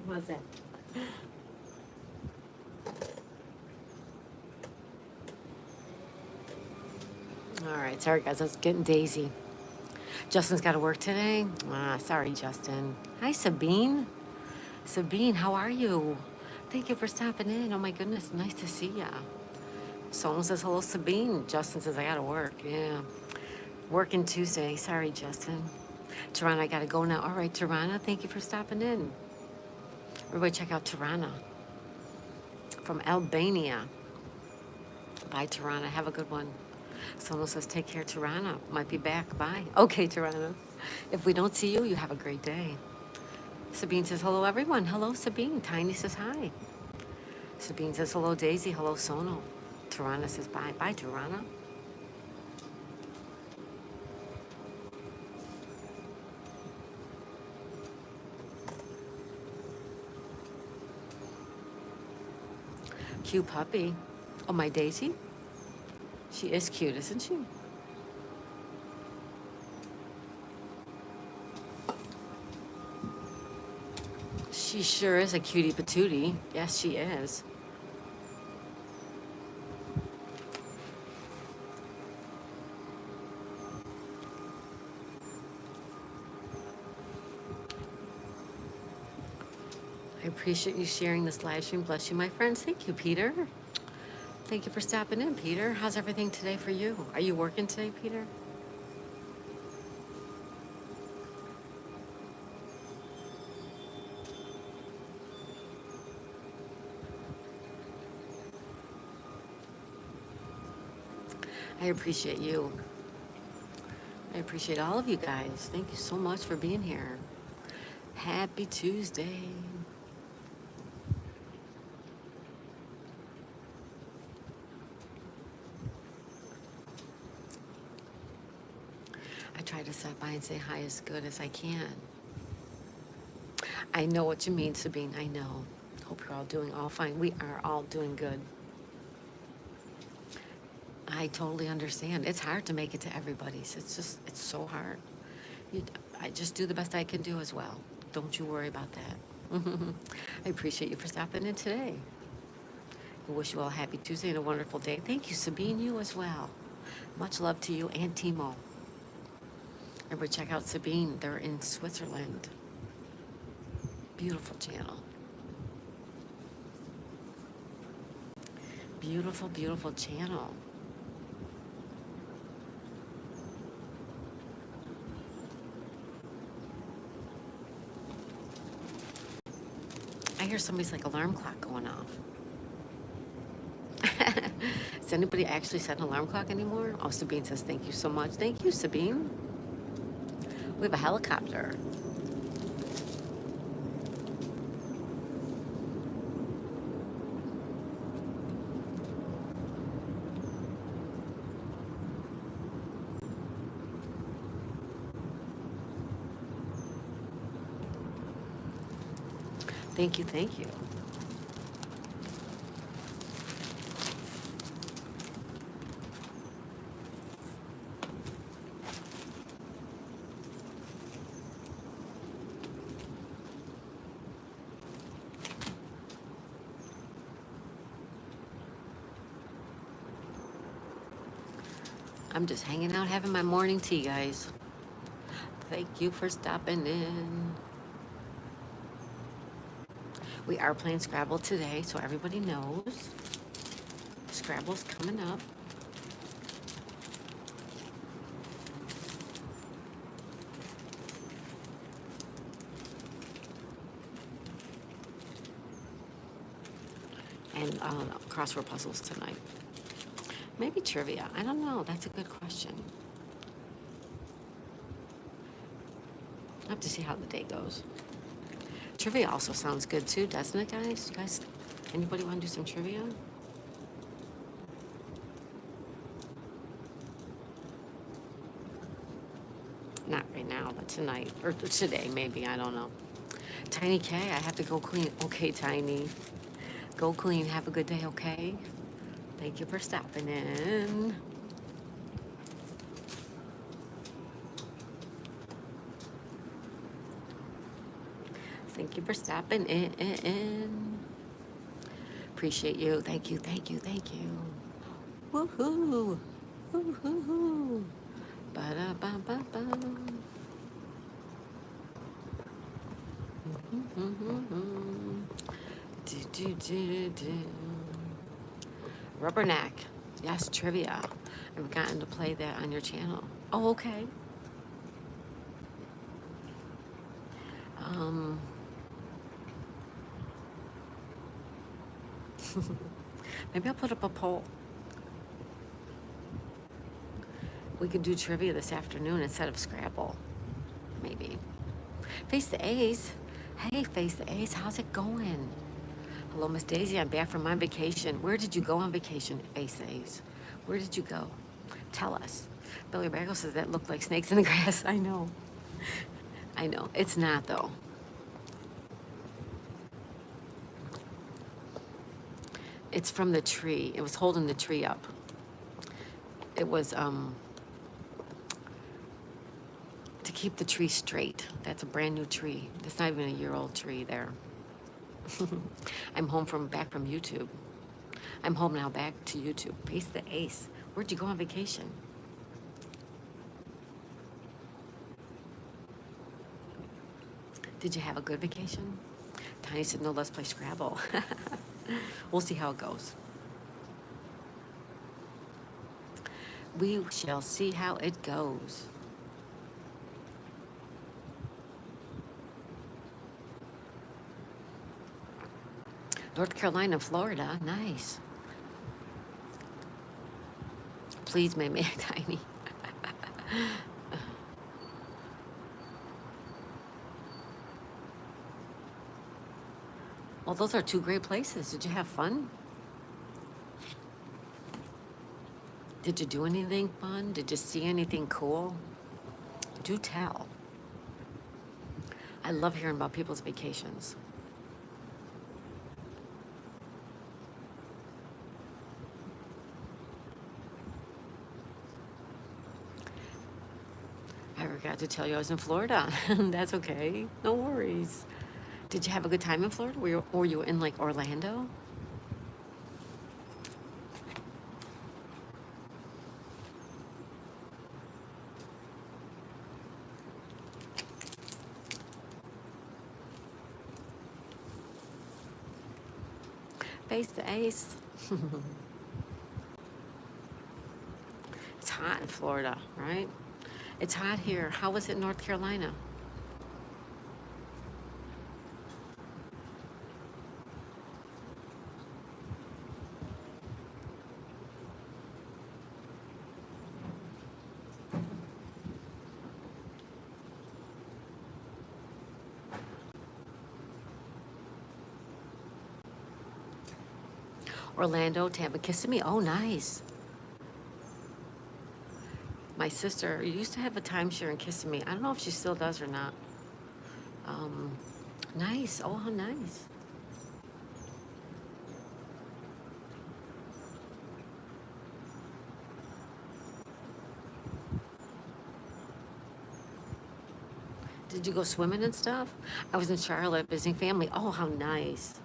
[SPEAKER 1] How's that? All right, sorry guys, I was getting Daisy. Justin's got to work today. Sorry, Justin. Hi, Sabine. Sabine, how are you? Thank you for stopping in. Oh my goodness, nice to see ya. Someone says hello, Sabine. Justin says I got to work. Yeah, working Tuesday. Sorry, Justin. Tirana, I got to go now. All right, Tirana, thank you for stopping in. Everybody check out Tirana from Albania. Bye, Tirana. Have a good one. Someone says, take care, Tirana. Might be back. Bye. Okay, Tirana. If we don't see you, you have a great day. Sabine says, hello, everyone. Hello, Sabine. Tiny says, hi. Sabine says, hello, Daisy. Hello, Sono. Tirana says, bye. Bye, Tirana. Cute puppy. Oh, my Daisy? She is cute, isn't she? She sure is a cutie patootie. Yes, she is. I appreciate you sharing this live stream. Bless you, my friends. Thank you, Peter. Thank you for stopping in, Peter. How's everything today for you? Are you working today, Peter? I appreciate you. I appreciate all of you guys. Thank you so much for being here. Happy Tuesday. stop by and say hi as good as I can. I know what you mean, Sabine. I know. Hope you're all doing all fine. We are all doing good. I totally understand. It's hard to make it to everybody's. It's so hard. You, I just do the best I can do as well. Don't you worry about that. I appreciate you for stopping in today. I wish you all a happy Tuesday and a wonderful day. Thank you, Sabine. You as well. Much love to you and Timo. Remember, check out Sabine. They're in Switzerland. Beautiful channel. Beautiful, beautiful channel. I hear somebody's like alarm clock going off. Does anybody actually set an alarm clock anymore? Oh, Sabine says thank you so much. Thank you, Sabine. We have a helicopter. Thank you, thank you. I'm just hanging out having my morning tea, guys. Thank you for stopping in. We are playing Scrabble today, so everybody knows. Scrabble's coming up. And crossword puzzles tonight. Maybe trivia. I don't know. That's a good question. I have to see how the day goes. Trivia also sounds good too, doesn't it, guys? You guys, anybody want to do some trivia? Not right now, but tonight or today, maybe. I don't know. Tiny K, I have to go clean. Okay, Tiny. Go clean. Have a good day, okay? Thank you for stopping in. Thank you for stopping in. Appreciate you. Thank you, thank you, thank you. Woohoo! Woohoo! Ba-da-ba-ba-ba. Do. Rubberneck. Yes, trivia. I've gotten to play that on your channel. Oh, okay. Maybe I'll put up a poll. We could do trivia this afternoon instead of Scrabble. Maybe. Face the A's. Hey, Face the A's, how's it going? Hello, Miss Daisy. I'm back from my vacation. Where did you go on vacation, Face the A's? Where did you go? Tell us. Billy Bagel says that looked like snakes in the grass. I know. I know. It's not, though. It's from the tree. It was holding the tree up. It was to keep the tree straight. That's a brand new tree. It's not even a year-old tree there. I'm back from YouTube. I'm home now, back to YouTube. Face the Ace. Where'd you go on vacation? Did you have a good vacation? Tiny said, no, let's play Scrabble. We'll see how it goes. We shall see how it goes. North Carolina, Florida, nice. Please make me Tiny. Well, those are two great places. Did you have fun? Did you do anything fun? Did you see anything cool? Do tell. I love hearing about people's vacations. I forgot to tell you I was in Florida. That's okay. No worries. Did you have a good time in Florida? Were you in like Orlando? Face the ace. It's hot in Florida, right? It's hot here. How was it in North Carolina? Orlando, Tampa, Kissimmee. Oh, nice. My sister used to have a timeshare in Kissimmee. I don't know if she still does or not. Um, nice. Oh, how nice. Did you go swimming and stuff? I was in Charlotte visiting family. Oh, how nice.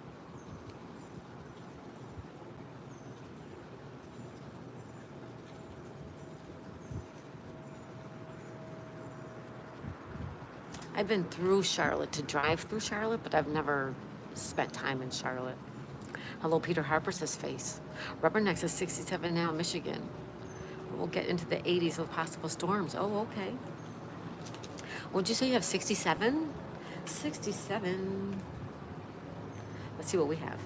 [SPEAKER 1] I've been through Charlotte to drive through Charlotte, but I've never spent time in Charlotte. Hello, Peter Harper says face. Rubberneck is 67 now, Michigan. We'll get into the 80s with possible storms. Oh, okay. Would you say you have 67? 67. Let's see what we have.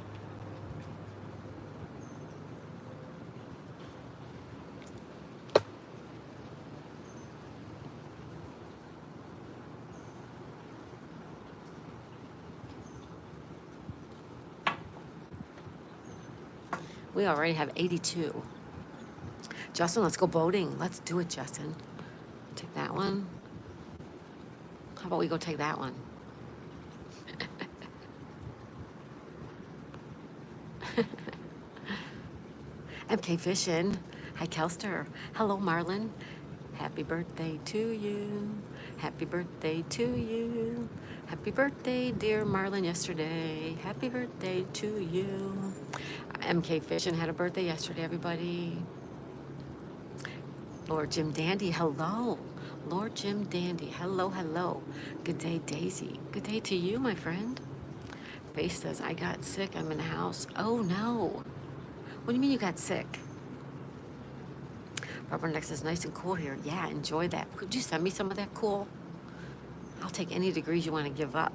[SPEAKER 1] We already have 82. Justin, let's go boating. Let's do it, Justin. Take that one. How about we go take that one? MK Fishing. Hi, Kelster. Hello, Marlon. Happy birthday to you. Happy birthday to you. Happy birthday, dear Marlon, yesterday. Happy birthday to you. MK Fishing had a birthday yesterday, everybody. Lord Jim Dandy, hello. Lord Jim Dandy, hello, hello. Good day, Daisy. Good day to you, my friend. Faith says, I got sick. I'm in the house. Oh, no. What do you mean you got sick? Rubberneck is nice and cool here. Yeah, enjoy that. Could you send me some of that cool? I'll take any degrees you want to give up.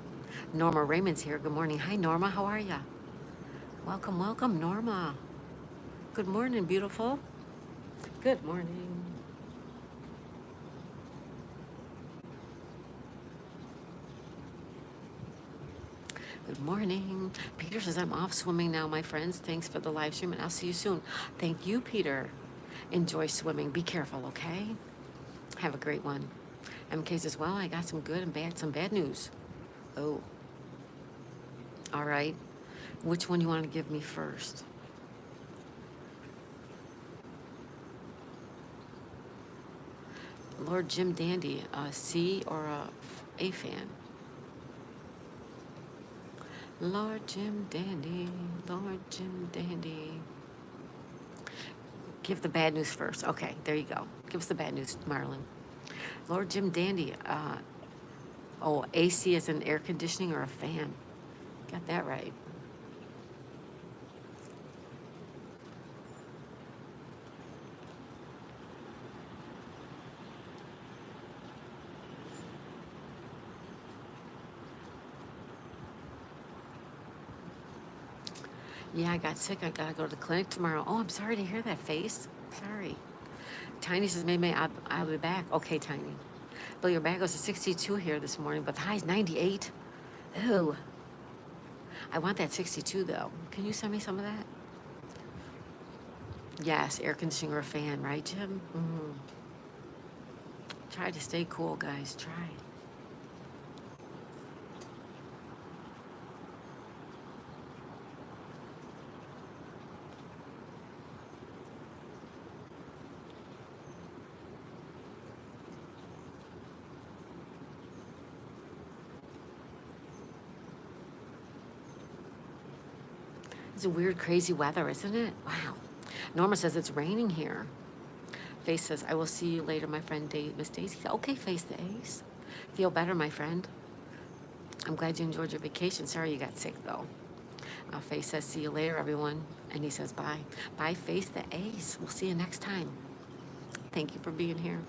[SPEAKER 1] Norma Raymond's here. Good morning. Hi, Norma. How are ya? Welcome, welcome, Norma. Good morning, beautiful. Good morning. Good morning. Peter says, I'm off swimming now, my friends. Thanks for the live stream, and I'll see you soon. Thank you, Peter. Enjoy swimming. Be careful, okay? Have a great one. MK says, well, I got some good and bad, some bad news. Oh. All right. Which one you want to give me first? Lord Jim Dandy, a C or a fan? Lord Jim Dandy, Lord Jim Dandy. Give the bad news first. Okay, there you go. Give us the bad news, Marlon. Lord Jim Dandy, oh, AC is an air conditioning or a fan. Got that right. Yeah, I got sick. I gotta go to the clinic tomorrow. Oh, I'm sorry to hear that, Face. Sorry. Tiny says, maybe I'll be back. Okay, Tiny. Bill, your bag goes to 62 here this morning, but the high is 98. Ew. I want that 62, though. Can you send me some of that? Yes, air conditioner or fan, right, Jim? Mm-hmm. Try to stay cool, guys. Try. It's a weird, crazy weather, isn't it? Wow. Norma says it's raining here. Faith says, I will see you later, my friend Miss Daisy. Okay, Face the Ace. Feel better, my friend. I'm glad you enjoyed your vacation. Sorry you got sick, though. Faith says, see you later, everyone. And he says, bye. Bye, Face the Ace. We'll see you next time. Thank you for being here.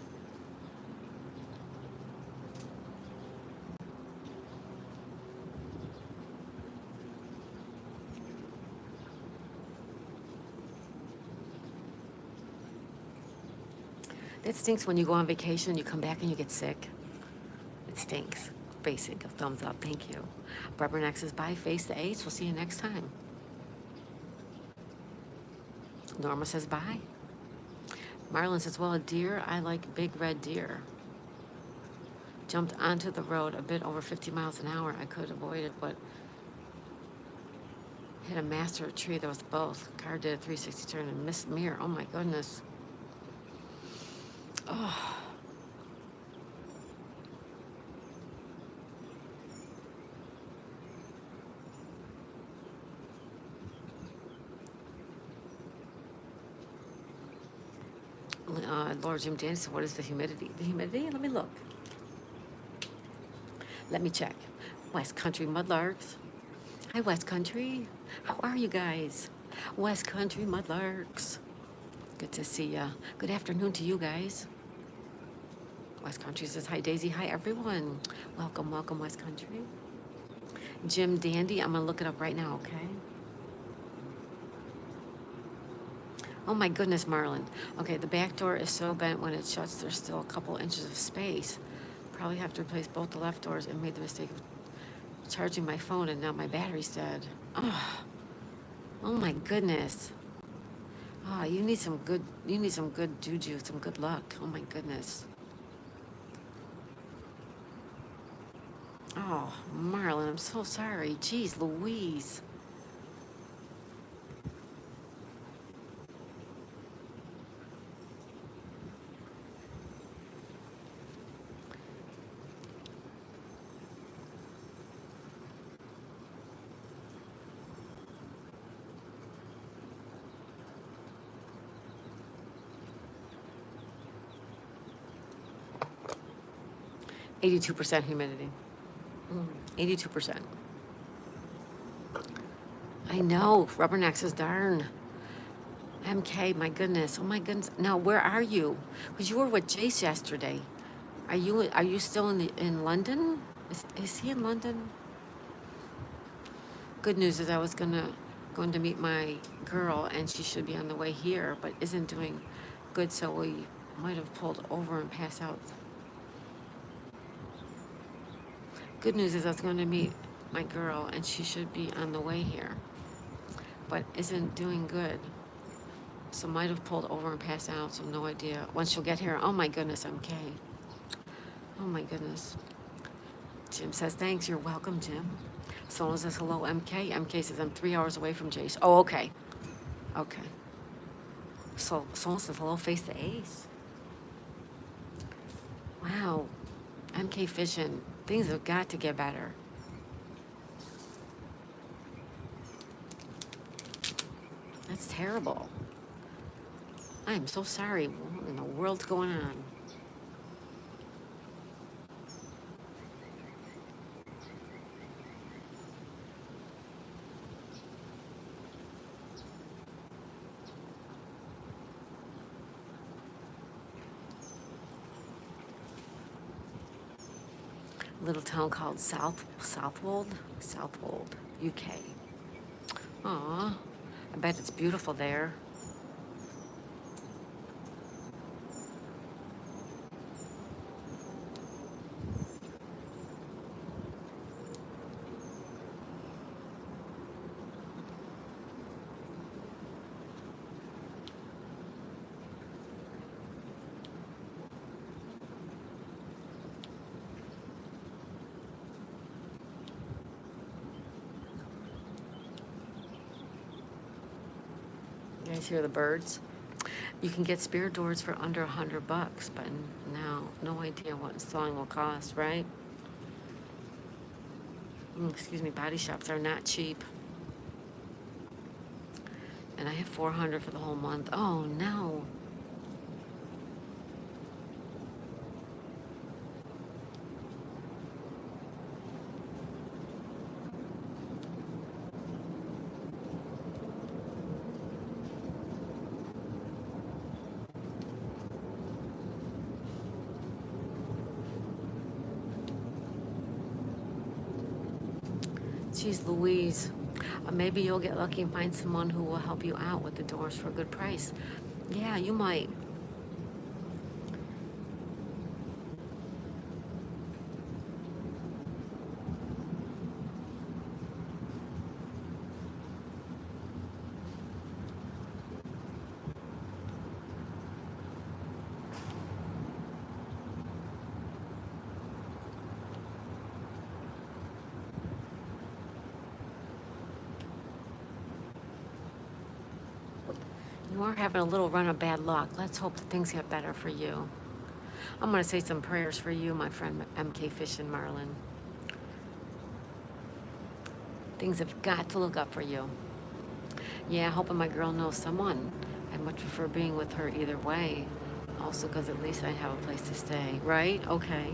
[SPEAKER 1] It stinks when you go on vacation, you come back and you get sick. It stinks. Basic, a thumbs up, thank you. Rubberneck says, bye, Face the Ace. We'll see you next time. Norma says, bye. Marlon says, well, a deer, I like big red deer. Jumped onto the road a bit over 50 miles an hour. I could avoid it, but hit a mast or a tree. There was both. Car did a 360 turn and missed mirror. Oh my goodness. Oh. Lord Jim Danny said, what is the humidity? The humidity? Let me look. Let me check. West Country Mudlarks. Hi, West Country. How are you guys? West Country Mudlarks. Good to see ya. Good afternoon to you guys. West Country says, hi, Daisy. Hi, everyone. Welcome, welcome, West Country. Jim Dandy, I'm going to look it up right now, okay? Oh, my goodness, Marlon. Okay, the back door is so bent when it shuts, there's still a couple inches of space. Probably have to replace both the left doors and made the mistake of charging my phone, and now my battery's dead. Oh my goodness. Oh, you need some good juju, some good luck. Oh my goodness. Oh, Marlon, I'm so sorry. Jeez Louise. %, humidity. 82%. I know. Rubberneck says, darn. MK, my goodness. Oh my goodness. Now, where are you? Because you were with Jace yesterday. Are you still in London? Is he in London? Good news is I was going to meet my girl, and she should be on the way here, but isn't doing good, so we might have pulled over and passed out. Good news is I was going to meet my girl, and she should be on the way here, but isn't doing good. So might have pulled over and passed out, so no idea. Once she'll get here, oh my goodness, MK. Oh my goodness. Jim says, thanks, you're welcome, Jim. Someone says, hello, MK. MK says, I'm 3 hours away from Jace. Oh, okay. Okay. So someone says, hello, Face the Ace. Wow. MK Fishing. Things have got to get better. That's terrible. I am so sorry. What in the world's going on? Little town called Southwold, UK. Aw, I bet it's beautiful there. You guys hear the birds? You can get spare doors for under $100, but now no idea what installing will cost, right? Excuse me, body shops are not cheap. And I have 400 for the whole month. Oh no. Geez Louise. Maybe you'll get lucky and find someone who will help you out with the doors for a good price. Yeah, you might. You are having a little run of bad luck. Let's hope that things get better for you. I'm going to say some prayers for you, my friend MK Fish and Marlin. Things have got to look up for you. Yeah, hoping my girl knows someone. I'd much prefer being with her either way. Also, because at least I have a place to stay, right? Okay.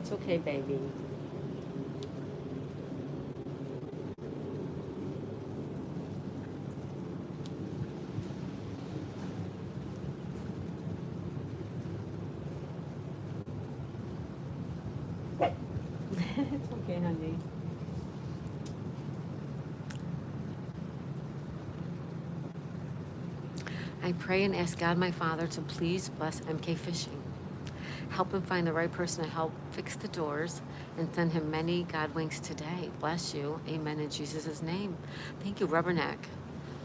[SPEAKER 1] It's okay, baby. It's okay, honey. I pray and ask God, my Father, to please bless MK Fishing. Help him find the right person to help fix the doors and send him many God winks today. Bless you. Amen in Jesus' name. Thank you, Rubberneck.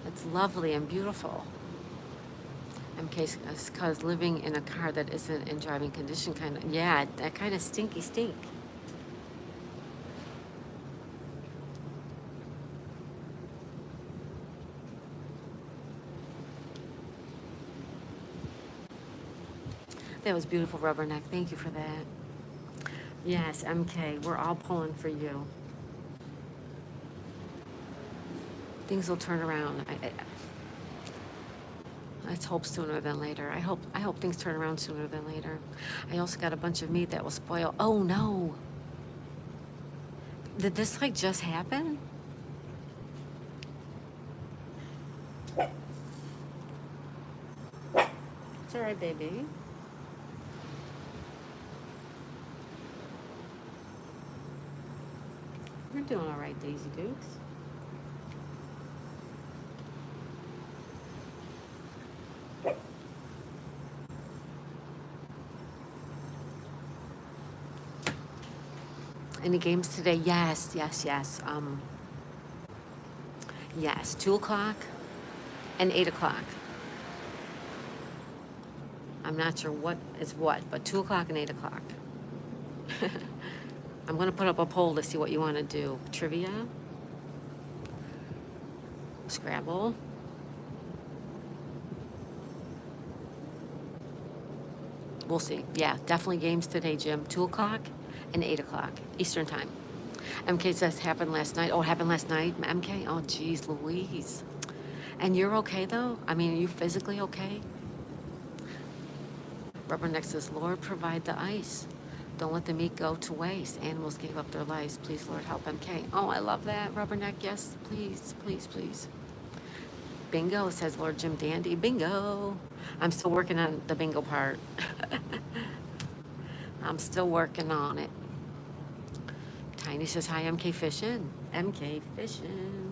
[SPEAKER 1] That's lovely and beautiful. MK's because living in a car that isn't in driving condition kind of, yeah, that kind of stinky stink. That was beautiful, Rubberneck. Thank you for that. Yes, MK, we're all pulling for you. Things will turn around. Let's hope sooner than later. I hope things turn around sooner than later. I also got a bunch of meat that will spoil. Oh no. Did this like just happen? It's all right, baby. You're doing all right, Daisy Dukes. Any games today? Yes, yes, yes. Yes, 2 o'clock and 8 o'clock. I'm not sure what is what, but 2 o'clock and 8 o'clock. I'm going to put up a poll to see what you want to do. Trivia? Scrabble? We'll see. Yeah, definitely games today, Jim. 2 o'clock and 8 o'clock Eastern time. MK says happened last night. Oh, it happened last night, MK? Oh, geez, Louise. And you're okay, though? I mean, are you physically okay? Rubberneck says, Lord, provide the ice. Don't let the meat go to waste. Animals gave up their lives. Please, Lord, help MK. Oh, I love that, Rubberneck. Yes, please, please, please. Bingo, says Lord Jim Dandy. Bingo. I'm still working on the bingo part. I'm still working on it. Tiny says, hi, MK Fishing. MK Fishing.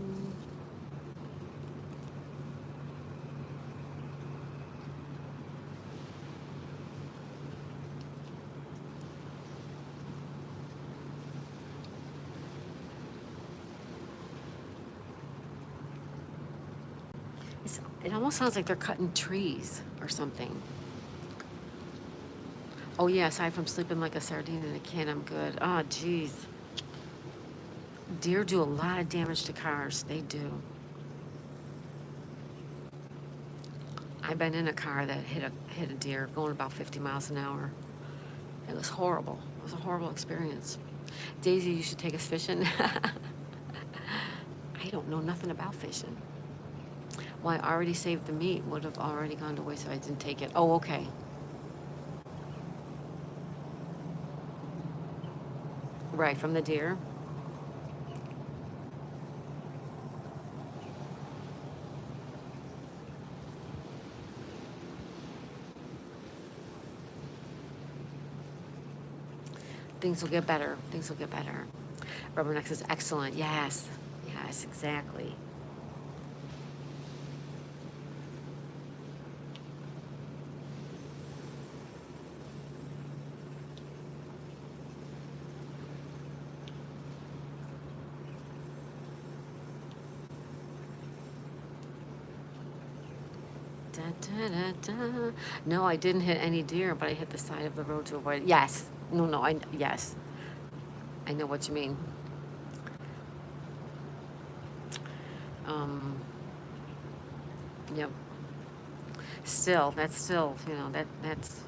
[SPEAKER 1] It almost sounds like they're cutting trees or something. Oh yeah, aside from sleeping like a sardine in a can, I'm good. Oh, geez. Deer do a lot of damage to cars. They do. I've been in a car that hit a deer going about 50 miles an hour. It was horrible. It was a horrible experience. Daisy, you should take us fishing. I don't know nothing about fishing. Well, I already saved the meat. Would have already gone to waste if I didn't take it. Oh, okay. Right, from the deer. Things will get better. Things will get better. Rubberneck is excellent. Yes. Yes, exactly. Da, da, da, da. No, I didn't hit any deer, but I hit the side of the road to avoid it. Yes. No, no, yes. I know what you mean. Um, yep. Still, that's still, that's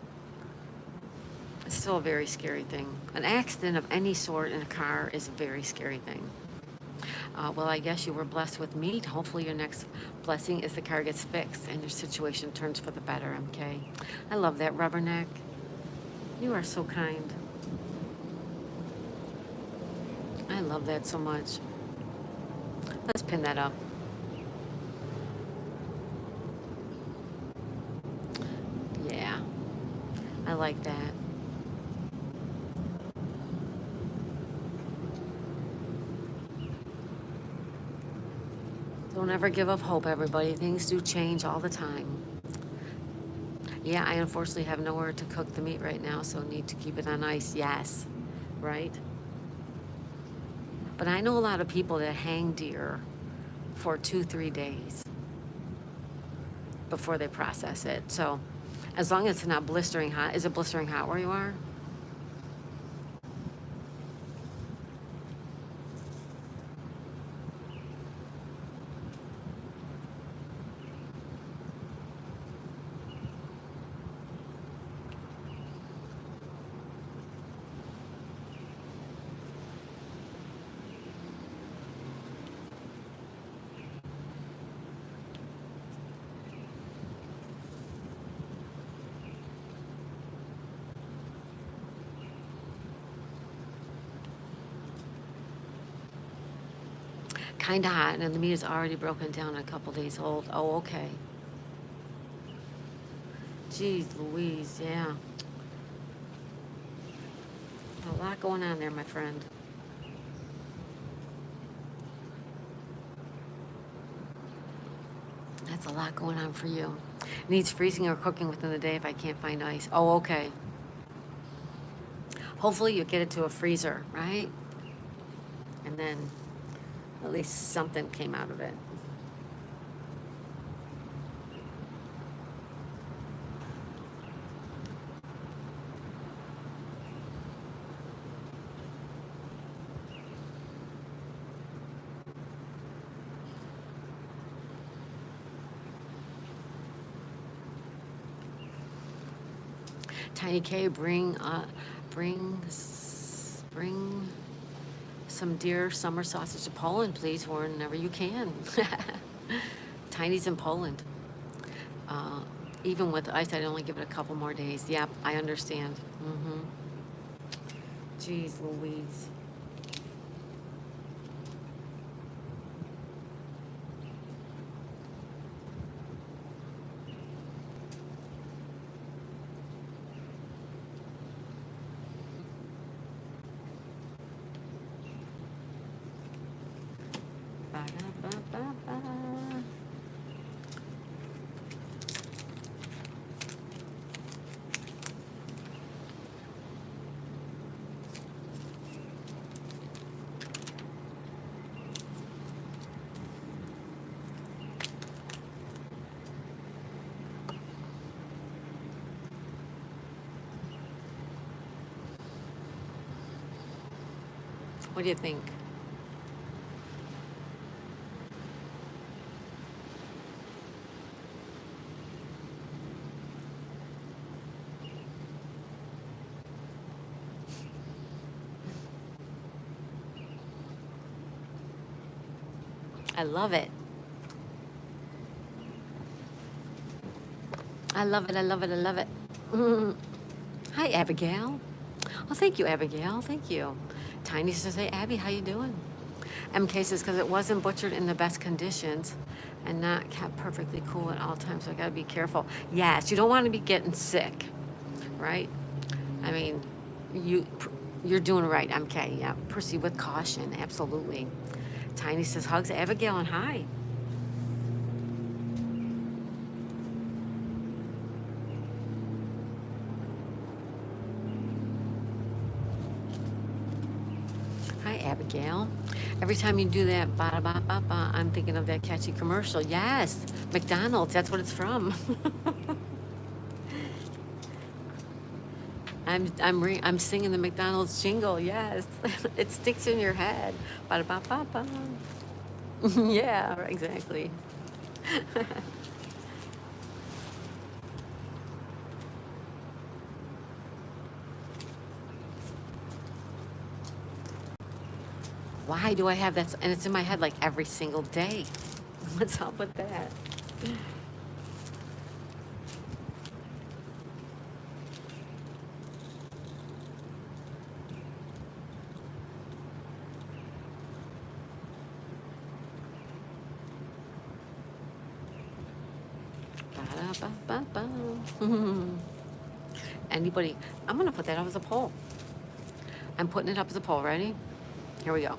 [SPEAKER 1] still a very scary thing. An accident of any sort in a car is a very scary thing. Well, I guess you were blessed with meat. Hopefully, your next blessing is the car gets fixed and your situation turns for the better, MK. I love that, Rubberneck. You are so kind. I love that so much. Let's pin that up. Yeah, I like that. Don't ever give up hope, everybody. Things do change all the time. Yeah, I unfortunately have nowhere to cook the meat right now, so need to keep it on ice. Yes, right? But I know a lot of people that hang deer for 2, 3 days before they process it. So as long as it's not blistering hot, is it blistering hot where you are? Kind of hot, and the meat is already broken down, a couple days old. Oh, okay. Jeez Louise, yeah. A lot going on there, my friend. That's a lot going on for you. Needs freezing or cooking within the day if I can't find ice. Oh, okay. Hopefully you get it to a freezer, right? And then at least something came out of it. Tiny K, bring some deer summer sausage to Poland, please, whenever you can. Tiny's in Poland. Uh, Even with ice, I'd only give it a couple more days. Yep, I understand. Mm-hmm. Jeez Louise. Ba-da-ba-ba-ba. What do you think? I love it. I love it. I love it. I love it. Mm. Hi, Abigail. Oh, thank you, Abigail. Thank you. Tiny says, "Hey, Abby, how you doing?" MK says, "Because it wasn't butchered in the best conditions and not kept perfectly cool at all times, so I got to be careful." Yes, you don't want to be getting sick, right? I mean, you you're doing right, MK. Yeah, proceed with caution. Absolutely. Tiny says, "Hugs, Abigail, and hi." Hi, Abigail. Every time you do that, ba ba ba ba, I'm thinking of that catchy commercial. Yes, McDonald's. That's what it's from. I'm singing the McDonald's jingle. Yes, it sticks in your head. Ba ba ba ba. Yeah, exactly. Why do I have that? And it's in my head like every single day. What's up with that? Ba da ba ba ba. Anybody? I'm gonna put that up as a poll. I'm putting it up as a poll. Ready? Here we go.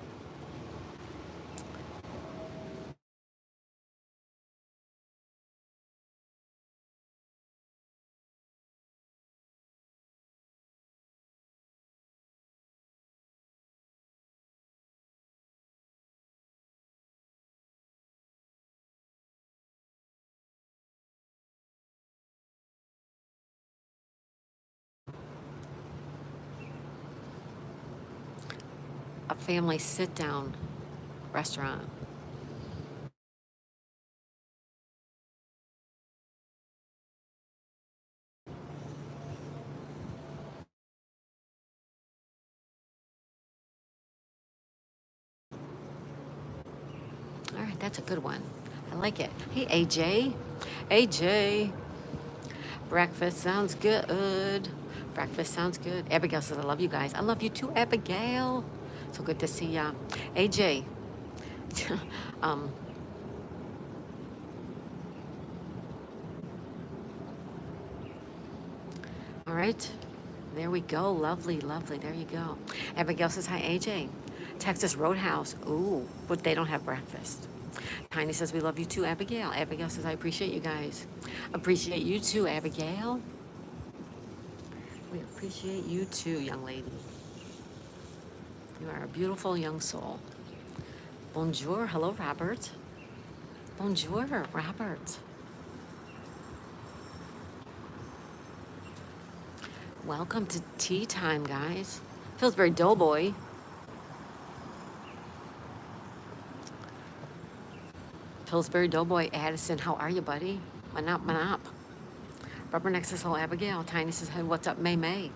[SPEAKER 1] A family sit down restaurant. All right, that's a good one. I like it. Hey, AJ. AJ. Breakfast sounds good. Breakfast sounds good. Abigail says, "I love you guys." I love you too, Abigail. So good to see ya. AJ. um, all right. There we go. Lovely, lovely. There you go. Abigail says, "Hi, AJ. Texas Roadhouse. Ooh, but they don't have breakfast." Tiny says, "We love you too, Abigail." Abigail says, "I appreciate you guys." Appreciate you too, Abigail. We appreciate you too, young lady. You are a beautiful young soul. Bonjour. Hello, Robert. Bonjour, Robert. Welcome to tea time, guys. Pillsbury Doughboy. Pillsbury Doughboy, Addison, how are you, buddy? Manop, manop. Rubberneck says, hello, Abigail. Tiny says, hey, what's up, May May?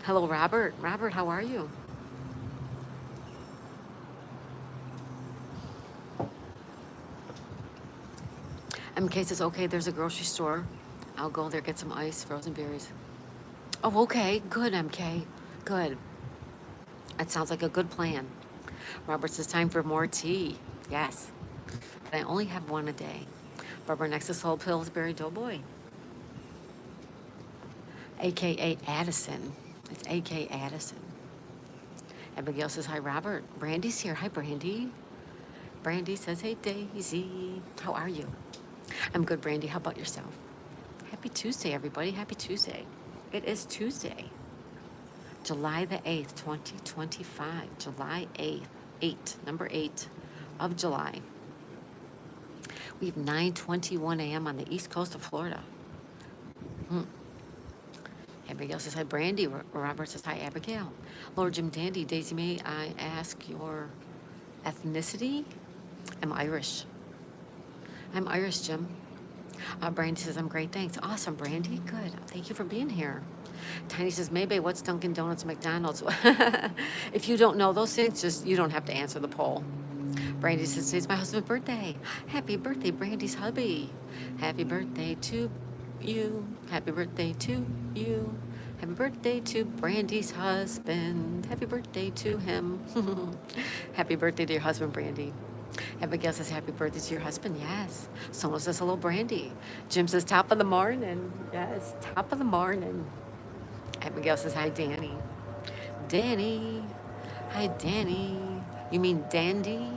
[SPEAKER 1] Hello, Robert. Robert, how are you? MK says, okay, there's a grocery store. I'll go there, get some ice, frozen berries. Oh, okay. Good, MK. Good. That sounds like a good plan. Robert says, time for more tea. Yes. But I only have one a day. Rubberneck says, whole Pillsbury Doughboy. AKA Addison. It's AKA Addison. Abigail says, hi, Robert. Brandy's here. Hi, Brandy. Brandy says, hey, Daisy. How are you? I'm good, Brandy. How about yourself? Happy Tuesday, everybody. Happy Tuesday. It is Tuesday, July the 8th, 2025. July 8th. 8, number 8 of July. We have 9:21 a.m. on the east coast of Florida. Abigail says hi, Brandy. Robert says hi, Abigail. Lord Jim Dandy, Daisy, may I ask your ethnicity? I'm Irish. I'm Irish, Jim. Brandy says, I'm great, thanks. Awesome, Brandy. Good. Thank you for being here. Tiny says, Maybe, what's Dunkin' Donuts, McDonald's? If you don't know those things, just you don't have to answer the poll. Brandy says, today's my husband's birthday. Happy birthday, Brandy's hubby. Happy birthday to you. Happy birthday to you. Happy birthday to Brandy's husband. Happy birthday to him. Happy birthday to your husband, Brandy. Abigail says, happy birthday to your husband. Yes. Sono says, hello, Brandy. Jim says, top of the morning. Yes, top of the morning. Abigail says, hi, Danny. Danny. Hi, Danny. You mean Dandy?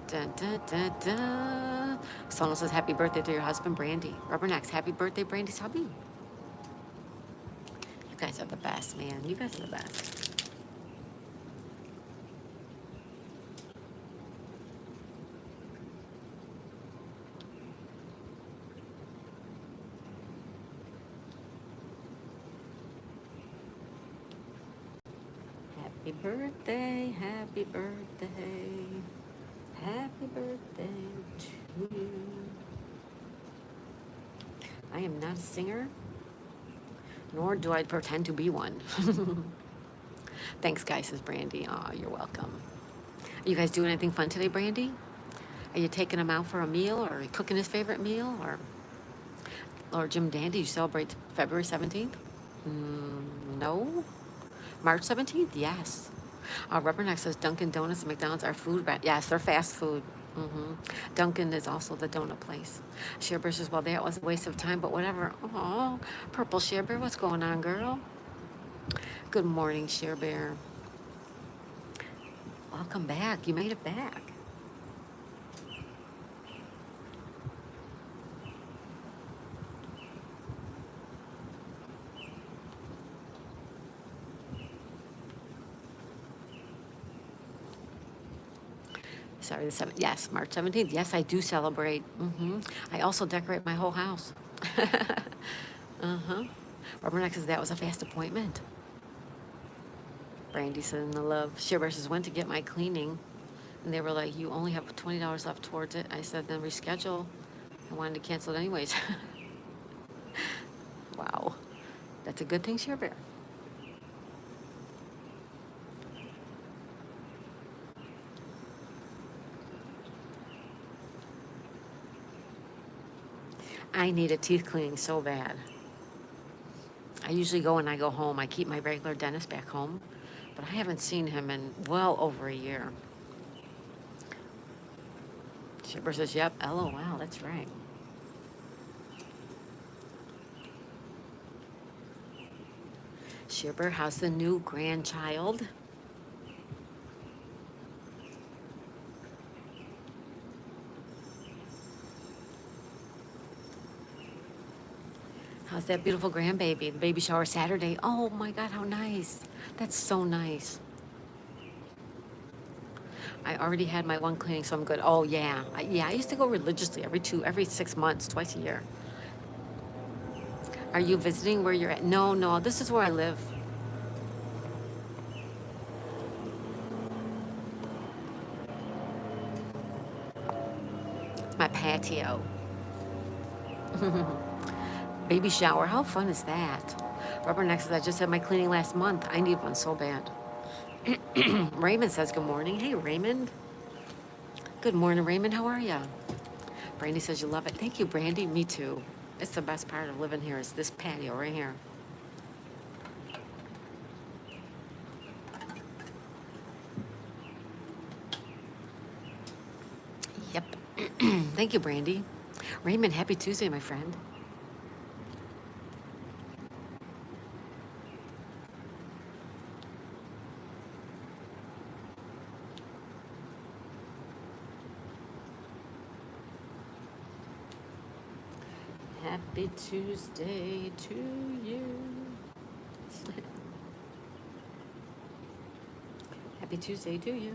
[SPEAKER 1] Da, da, da, da. Sono says, happy birthday to your husband, Brandy. Rubberneck's, happy birthday, Brandy's hubby. You guys are the best, man. You guys are the best. Happy birthday, happy birthday, happy birthday to you. I am not a singer, nor do I pretend to be one. Thanks, guys, says Brandy. Aw, you're welcome. Are you guys doing anything fun today, Brandy? Are you taking him out for a meal, or are you cooking his favorite meal, or Jim Dandy, you celebrate February 17th? No. March 17th? Yes. Rubberneck says Dunkin' Donuts and McDonald's are food. Yes, they're fast food. Dunkin' is also the donut place. Shearbear says, well, that was a waste of time, but whatever. Oh, Purple Shearbear, what's going on, girl? Good morning, Shearbear. Welcome back. You made it back. Sorry, the 7th. Yes, March 17th. Yes, I do celebrate. I also decorate my whole house. Rubberneck says that was a fast appointment. Brandy said in the love. Shearbear says, went to get my cleaning. And they were like, you only have $20 left towards it. I said, then reschedule. I wanted to cancel it anyways. Wow. That's a good thing, Shearbear. I need a teeth cleaning so bad. I usually go when I go home. I keep my regular dentist back home, but I haven't seen him in well over a year. Shipper says, yep, LOL, that's right. Shipper, how's the new grandchild? How's that beautiful grandbaby? The baby shower Saturday. Oh my God, how nice. That's so nice. I already had my one cleaning, so I'm good. Oh yeah, I used to go religiously every 6 months, twice a year. Are you visiting where you're at? No, this is where I live. It's my patio. Baby shower, how fun is that? Rubberneck says, I just had my cleaning last month. I need one so bad. Raymond says, good morning. Hey, Raymond. Good morning, Raymond. How are you? Brandy says, you love it. Thank you, Brandy. Me too. It's the best part of living here is this patio right here. Yep. Thank you, Brandy. Raymond, happy Tuesday, my friend. Happy Tuesday to you. Happy Tuesday to you.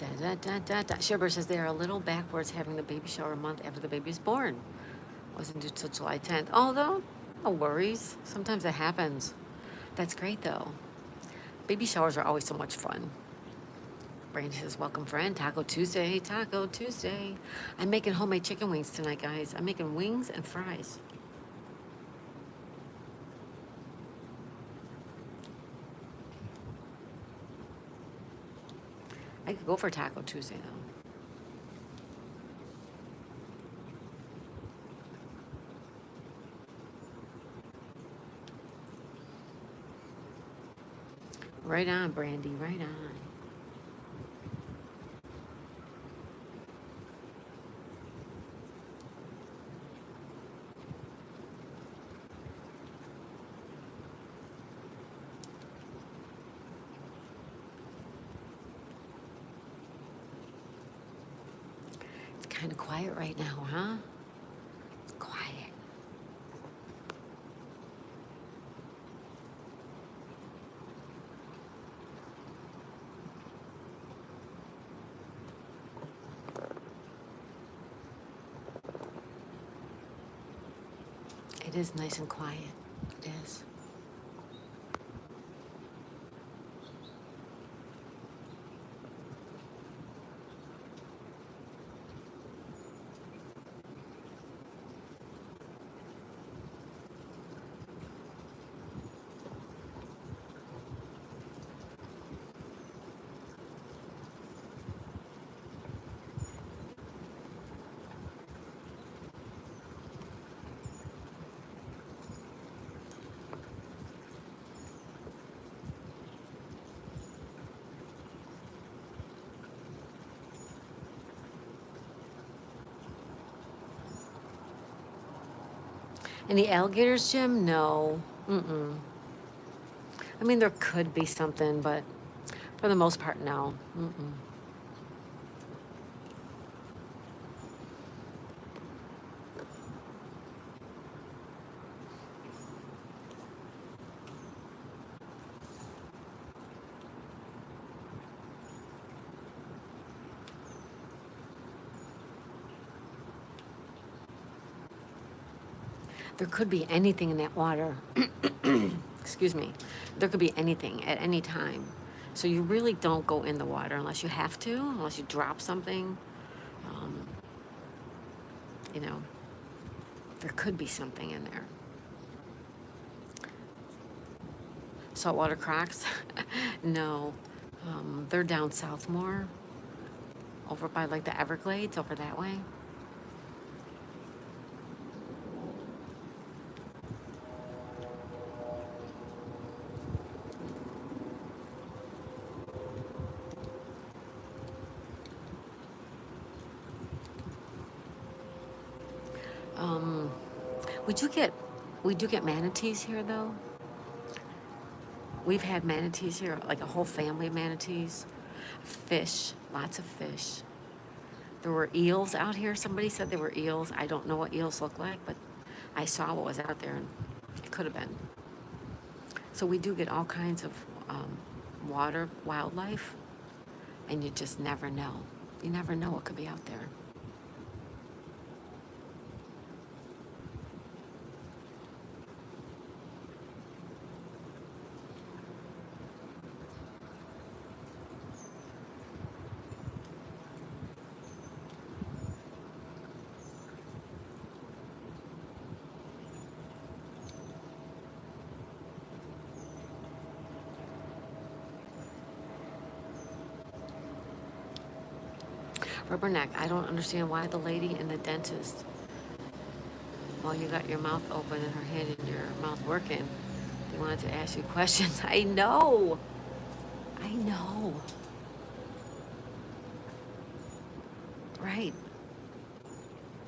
[SPEAKER 1] Da, da, da, da, da. Sherbert says they are a little backwards having the baby shower a month after the baby is born. Wasn't due till July 10th. Although, no worries. Sometimes that happens. That's great though. Baby showers are always so much fun. Brandy says, welcome friend, Taco Tuesday, Taco Tuesday. I'm making homemade chicken wings tonight, guys. I'm making wings and fries. I could go for Taco Tuesday though. Right on, Brandy, right on. It's kind of quiet right now, huh? It's quiet. It is nice and quiet. It is. Any alligators, Jim? No. Mm-mm. I mean, there could be something, but for the most part, no. Mm-mm. There could be anything in that water. Excuse me. There could be anything at any time. So you really don't go in the water unless you have to, unless you drop something. Um, you know, there could be something in there. Saltwater crocs? No. They're down south more, over by like the Everglades, over that way. Um, we do get manatees here though. We've had manatees here, like a whole family of manatees. Fish, lots of fish. There were eels out here. Somebody said there were eels. I don't know what eels look like, but I saw what was out there, and it could have been. So we do get all kinds of water wildlife, and you just never know. You never know what could be out there. Rubberneck, I don't understand why the lady and the dentist, while you got your mouth open and her hand in your mouth working, they wanted to ask you questions. I know. I know. Right.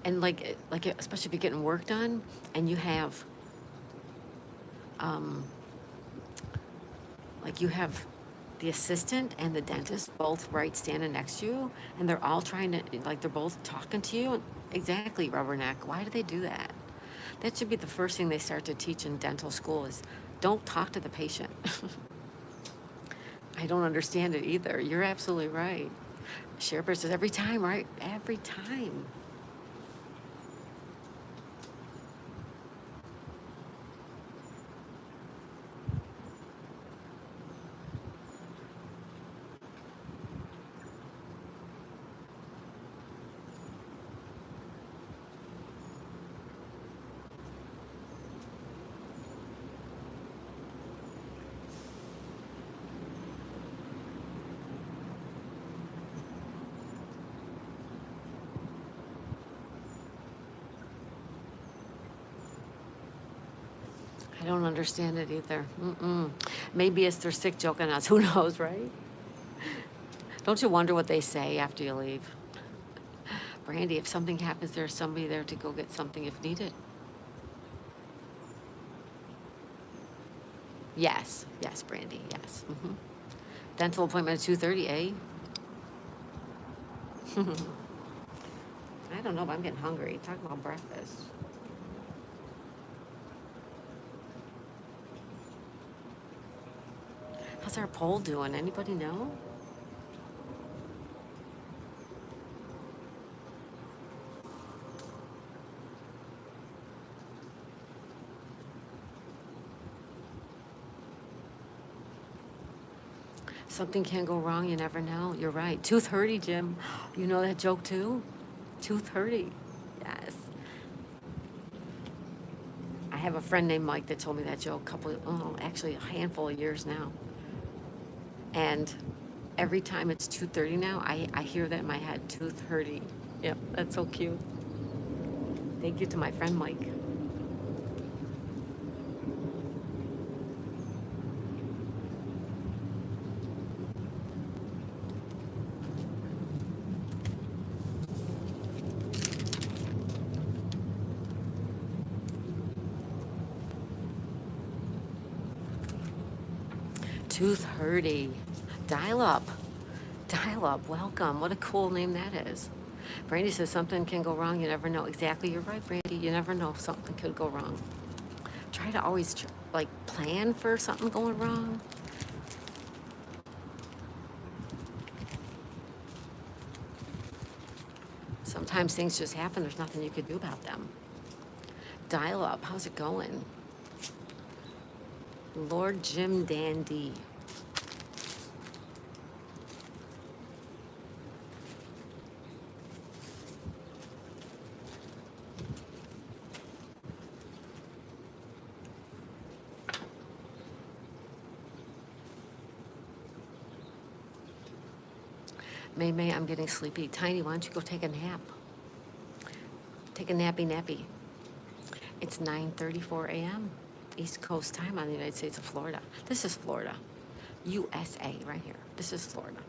[SPEAKER 1] And like especially if you're getting work done and you have um like you have the assistant and the dentist both right standing next to you, and they're all trying to, like, they're both talking to you. Exactly, Rubberneck. Why do they do that? That should be the first thing they start to teach in dental school is don't talk to the patient. I don't understand it either. You're absolutely right. Share business every time, right? Every time. I don't understand it either. Mm-mm. Maybe it's their sick joke on us. Who knows, right? Don't you wonder what they say after you leave? Brandy, if something happens, there's somebody there to go get something if needed. Yes, yes, Brandy, yes. Dental appointment at 2:30, eh? I don't know, but I'm getting hungry. Talking about breakfast. How's our poll doing? Anybody know? Something can go wrong, you never know. You're right. 2:30, Jim. You know that joke too? 2:30. Yes. I have a friend named Mike that told me that joke actually a handful of years now. And every time it's 2:30 now, I hear that in my head, 2:30. Yep, that's so cute. Thank you to my friend Mike. 2:30. Dial up. Dial up. Welcome. What a cool name that is. Brandy says something can go wrong. You never know. Exactly. You're right, Brandy. You never know if something could go wrong. Try to always like plan for something going wrong. Sometimes things just happen. There's nothing you could do about them. Dial up. How's it going? Lord Jim Dandy. May, I'm getting sleepy. Tiny, why don't you go take a nap? Take a nappy. It's 9:34 a.m. East Coast time on the United States of Florida. This is Florida. USA right here. This is Florida.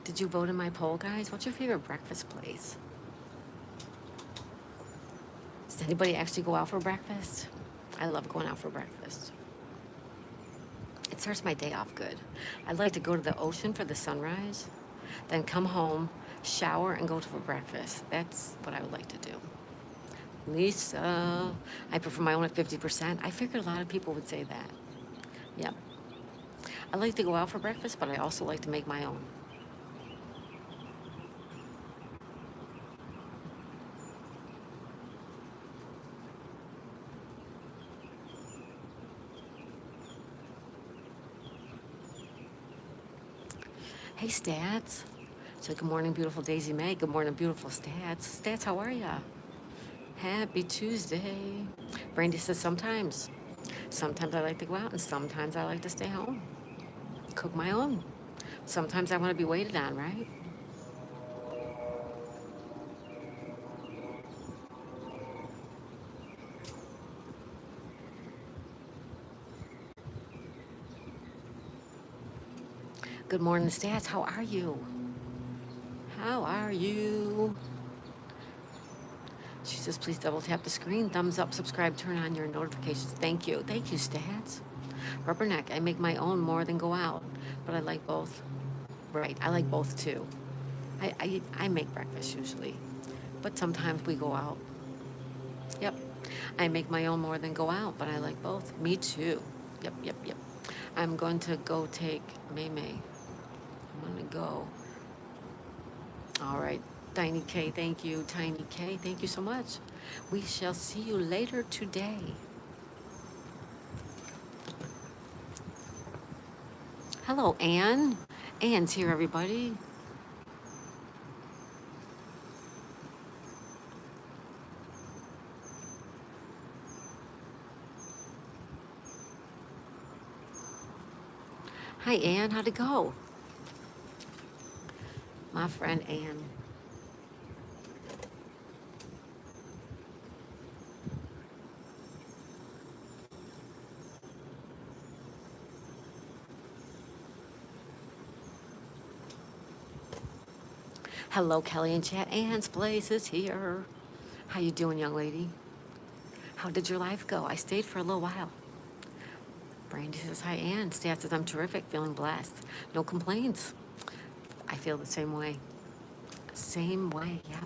[SPEAKER 1] Did you vote in my poll, guys? What's your favorite breakfast place? Does anybody actually go out for breakfast? I love going out for breakfast. It starts my day off good. I'd like to go to the ocean for the sunrise, then come home, shower, and go for breakfast. That's what I would like to do. Lisa, I prefer my own at 50%. I figured a lot of people would say that. Yep. I like to go out for breakfast, but I also like to make my own. Hey, Stats. So good morning, beautiful Daisy May. Good morning, beautiful Stats. Stats, how are ya? Happy Tuesday. Brandy says sometimes. Sometimes I like to go out and sometimes I like to stay home. Cook my own. Sometimes I want to be waited on, right? Good morning, Stats. How are you? How are you? She says, please double tap the screen, thumbs up, subscribe, turn on your notifications. Thank you. Thank you, Stats. Rubberneck, I make my own more than go out, but I like both. Right, I like both too. I make breakfast usually, but sometimes we go out. Yep. I make my own more than go out, but I like both. Me too. Yep, yep, yep. I'm going to go take May May. I'm going to go. All right. Tiny K, thank you. Tiny K, thank you so much. We shall see you later today. Hello, Anne. Anne's here, everybody. Hi, Anne. How'd it go? My friend Anne. Hello, Kelly and chat. Anne's place is here. How you doing, young lady? How did your life go? I stayed for a little while. Brandy says, hi, Anne. Stat says, I'm terrific, feeling blessed. No complaints. I feel the same way. Same way, yeah.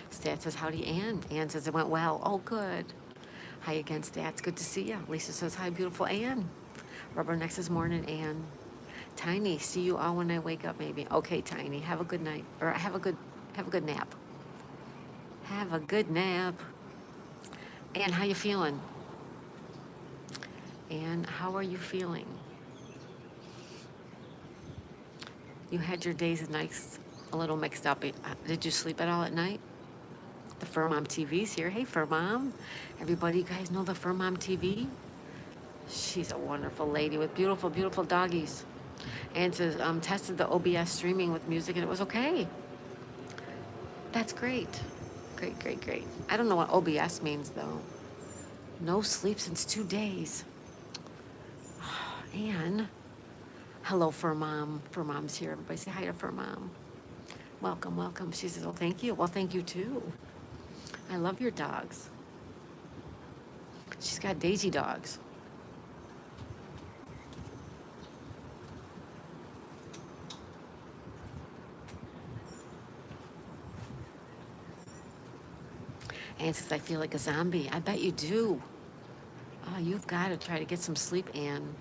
[SPEAKER 1] Stat says, howdy, Anne. Anne says, it went well. Oh, good. Hi again, Stats. Good to see you. Lisa says, hi, beautiful Anne. Rubberneck says, morning, Anne. Tiny, see you all when I wake up, maybe. Okay, Tiny, have a good night. Or have a good nap. Have a good nap. Anne, how you feeling? Anne, how are you feeling? You had your days and nights a little mixed up. Did you sleep at all at night? The Fur Mom TV's here. Hey, Fur Mom. Everybody, you guys know the Fur Mom TV? She's a wonderful lady with beautiful, beautiful doggies. And says, tested the OBS streaming with music and it was okay. That's great. Great, great, great. I don't know what OBS means though. No sleep since 2 days. Anne. Hello, Fur Mom. Fur Mom's here. Everybody say hi to Fur Mom. Welcome, welcome. She says, oh, thank you. Well, thank you too. I love your dogs. She's got Daisy dogs. Anne says, I feel like a zombie. I bet you do. Oh, you've got to try to get some sleep, Anne.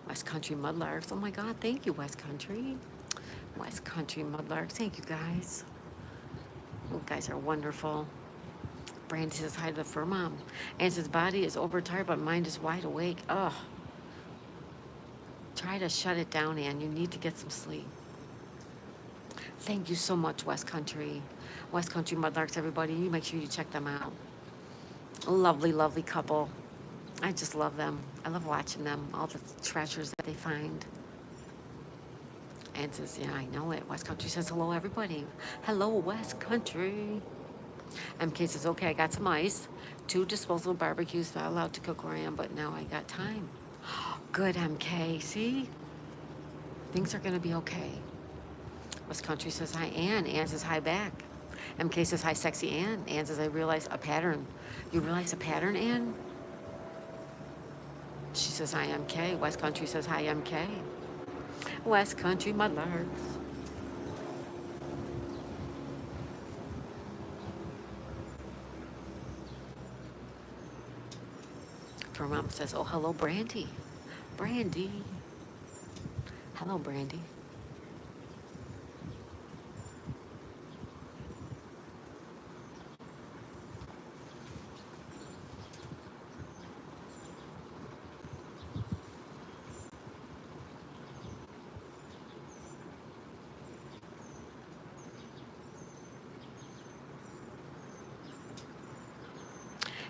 [SPEAKER 1] West Country Mudlarks. Oh my God, thank you, West Country. West Country Mudlarks. Thank you, guys. You guys are wonderful. Brandy says hi to the Fur Mom. Anne says, body is overtired, but mind is wide awake. Ugh. Try to shut it down, Anne. You need to get some sleep. Thank you so much, West Country. West Country Mudlarks, everybody. You make sure you check them out. Lovely, lovely couple. I just love them. I love watching them, all the treasures that they find. Anne says, yeah, I know it. West Country says, hello, everybody. Hello, West Country. MK says, okay, I got some ice. 2 disposable barbecues, not allowed to cook where I am, but now I got time. Good, MK. See? Things are going to be okay. West Country says, hi, Anne. Anne says, hi back. MK says, hi, sexy Anne. Anne says, I realize a pattern. You realize a pattern, Anne? She says, hi, MK. West Country says, hi, MK. West Country Mudlarks. Her mom says, oh, hello, Brandy. Brandy. Hello, Brandy.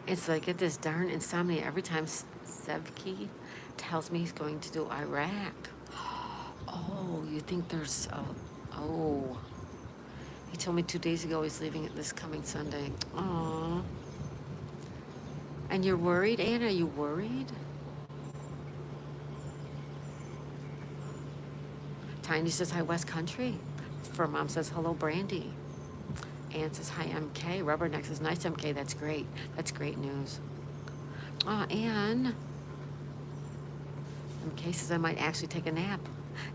[SPEAKER 1] It's like, get this darn insomnia every time Sevki tells me he's going to do Iraq. Oh, you think there's, oh. He told me 2 days ago he's leaving this coming Sunday. Aww. And you're worried, Anne? Are you worried? Tiny says, hi, West Country. Fur Mom says, hello, Brandy. Anne says, hi, MK. Rubberneck says, nice, MK. That's great. That's great news. Oh, Anne. MK says, I might actually take a nap.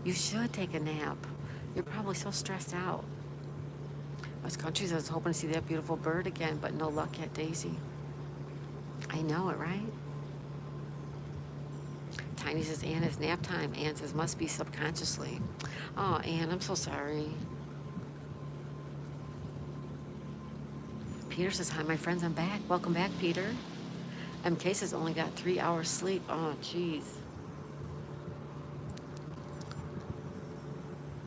[SPEAKER 1] You should take a nap. You're probably so stressed out. West Country says, hoping to see that beautiful bird again, but no luck yet, Daisy. I know it, right? Tiny says, Ann, it's nap time. Ann says, must be subconsciously. Oh, Ann, I'm so sorry. Peter says, hi, my friends, I'm back. Welcome back, Peter. MK says, only got 3 hours sleep. Oh, jeez.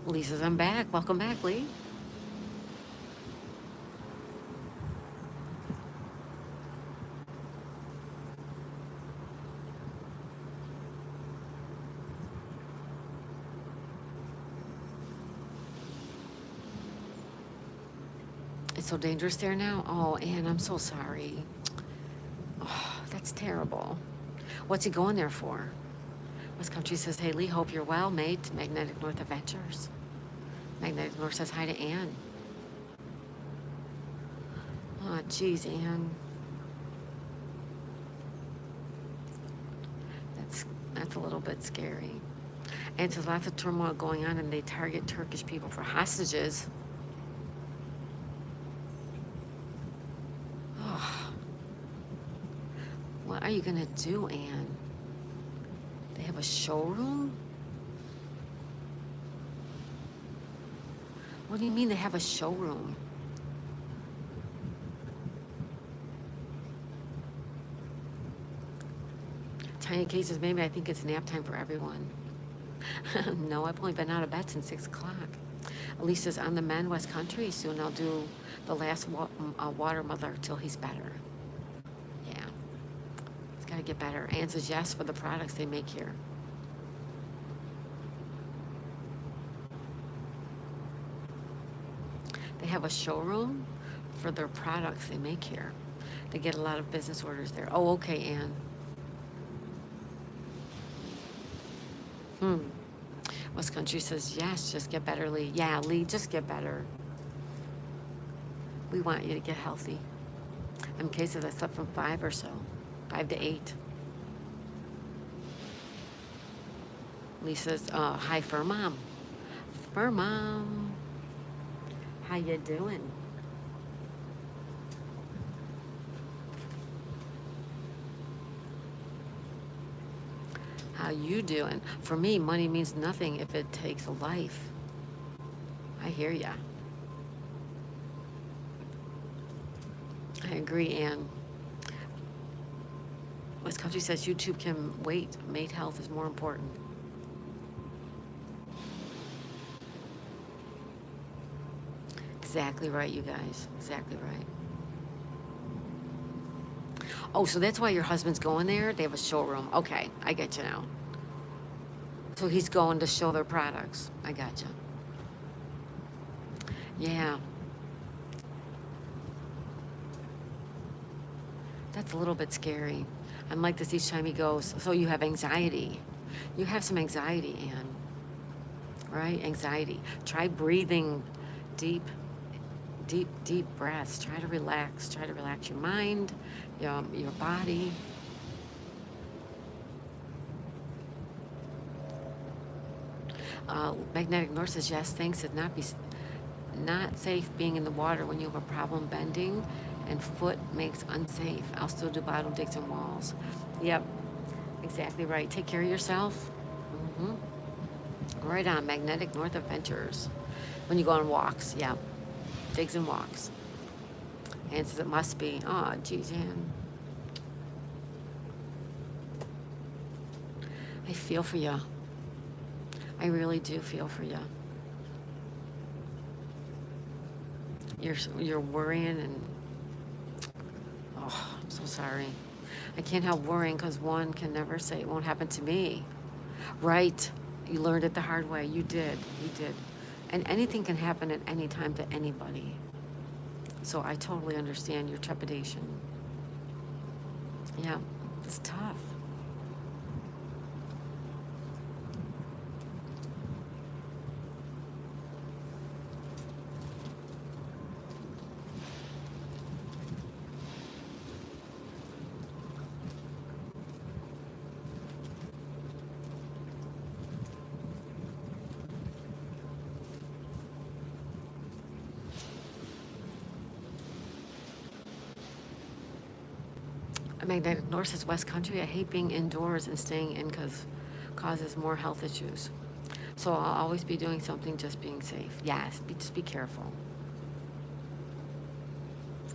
[SPEAKER 1] Lee says, I'm back. Welcome back, Lee. It's so dangerous there now. Oh, Ann, I'm so sorry. Oh, that's terrible. What's he going there for? West Country says, hey, Lee, hope you're well, mate. Magnetic North Adventures. Magnetic North says hi to Ann. Oh, geez, Ann. That's a little bit scary. Ann says, lots of turmoil going on, and they target Turkish people for hostages. Oh. What are you going to do, Ann? They have a showroom? What do you mean they have a showroom? Tiny K says, maybe I think it's nap time for everyone. No, I've only been out of bed since 6 o'clock. Elise says, on the men, West Country, soon I'll do the last water mother till he's better. Yeah, he's got to get better. Ann says, yes, for the products they make here. They have a showroom for their products they make here. They get a lot of business orders there. Oh, okay, Ann. West Country says, yes, just get better, Lee. Yeah, Lee, just get better. We want you to get healthy. MK says, I slept from 5 or so, 5 to 8. Lee says, hi, Fur Mom. Fur Mom, how you doing? How you doing? For me, money means nothing if it takes a life. I hear ya. I agree, Ann. West Country says YouTube can wait. Mate health is more important. Exactly right, you guys. Exactly right. Oh, so that's why your husband's going there? They have a showroom. Okay, I get you now. So he's going to show their products. I got you. Yeah. That's a little bit scary. I'm like this each time he goes. So you have anxiety. You have some anxiety, Ann. Right? Anxiety. Try breathing deep breaths. Try to relax. Try to relax your mind, your body. Magnetic North says, yes, thanks. It's not safe being in the water when you have a problem bending and foot makes unsafe. I'll still do bottom digs and walls. Yep, exactly right. Take care of yourself. Right on, Magnetic North Adventures. When you go on walks, yeah. Digs and walks. Ann says it must be. Oh, geez, Ann. I feel for you. I really do feel for you. You're worrying and oh, I'm so sorry. I can't help worrying because one can never say it won't happen to me. Right. You learned it the hard way. You did. You did. And anything can happen at any time to anybody. So I totally understand your trepidation. Yeah, it's tough. Magnetic North says West Country. I hate being indoors and staying in because causes more health issues. So I'll always be doing something, just being safe. Yes, just be careful.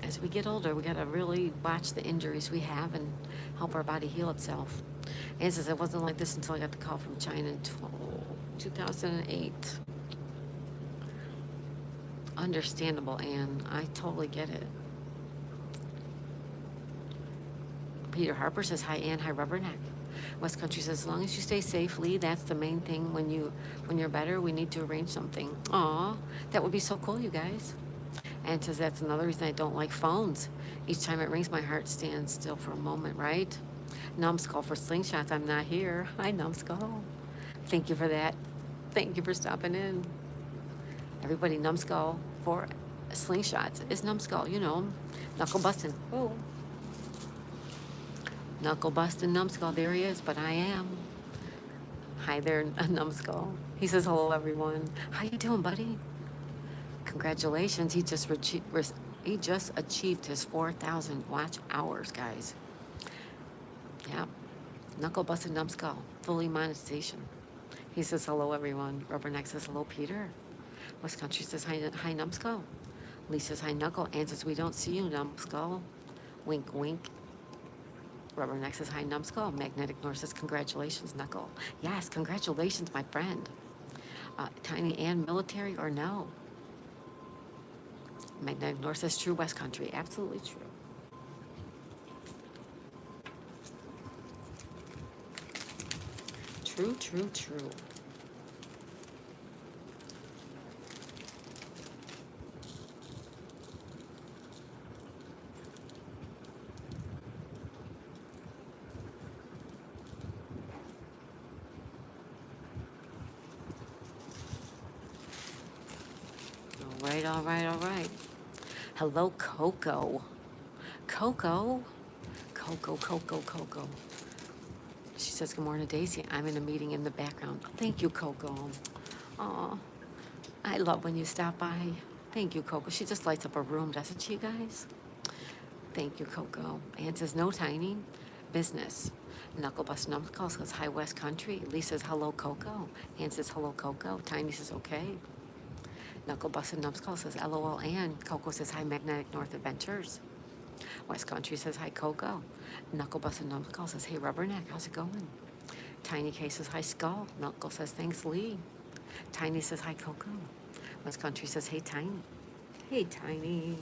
[SPEAKER 1] As we get older, we gotta really watch the injuries we have and help our body heal itself. Anne says, it wasn't like this until I got the call from China in 2008. Understandable, Anne. I totally get it. Peter Harper says, hi, Anne. Hi, Rubberneck. West Country says, as long as you stay safely, that's the main thing. When you're better, we need to arrange something. Aw, that would be so cool, you guys. And says, that's another reason I don't like phones. Each time it rings, my heart stands still for a moment, right? Numbskull for slingshots, I'm not here. Hi, Numbskull. Thank you for that. Thank you for stopping in. Everybody, Numbskull for slingshots is Numbskull, you know, knuckle busting. Oh. Knuckle busting Numbskull, there he is, but I am. Hi there, Numbskull. He says, hello, everyone. How you doing, buddy? Congratulations, he just achieved his 4,000 watch hours, guys. Yeah, knuckle busting Numbskull, fully monetization. He says, hello, everyone. Rubberneck says, hello, Peter. West Country says, hi, Numbskull. Lee says, hi, Knuckle. Ann says, we don't see you, Numbskull. Wink, wink. Rubberneck says, hi, Numbskull. Magnetic North says, congratulations, Knuckle. Yes, congratulations, my friend. Tiny Ann, military or no? Magnetic North says, true, West Country. Absolutely true. True, true, true. All right. Hello, Coco. Coco. She says, good morning, Daisy. I'm in a meeting in the background. Thank you, Coco. Aw, I love when you stop by. Thank you, Coco. She just lights up a room, doesn't she, guys? Thank you, Coco. Ann says, no, Tiny. Business. Knuckle Bust Numbskull says, hi, West Country. Lee says, hello, Coco. Ann says, hello, Coco. Tiny says, okay. Knuckle Busted Numbskull says, LOL, Ann. Coco says, hi, Magnetic North Adventures. West Country says, hi, Coco. Knuckle Busted Numbskull says, hey, Rubberneck, how's it going? Tiny K says, hi, Skull. Knuckle says, thanks, Lee. Tiny says, hi, Coco. West Country says, hey, Tiny. Hey, Tiny.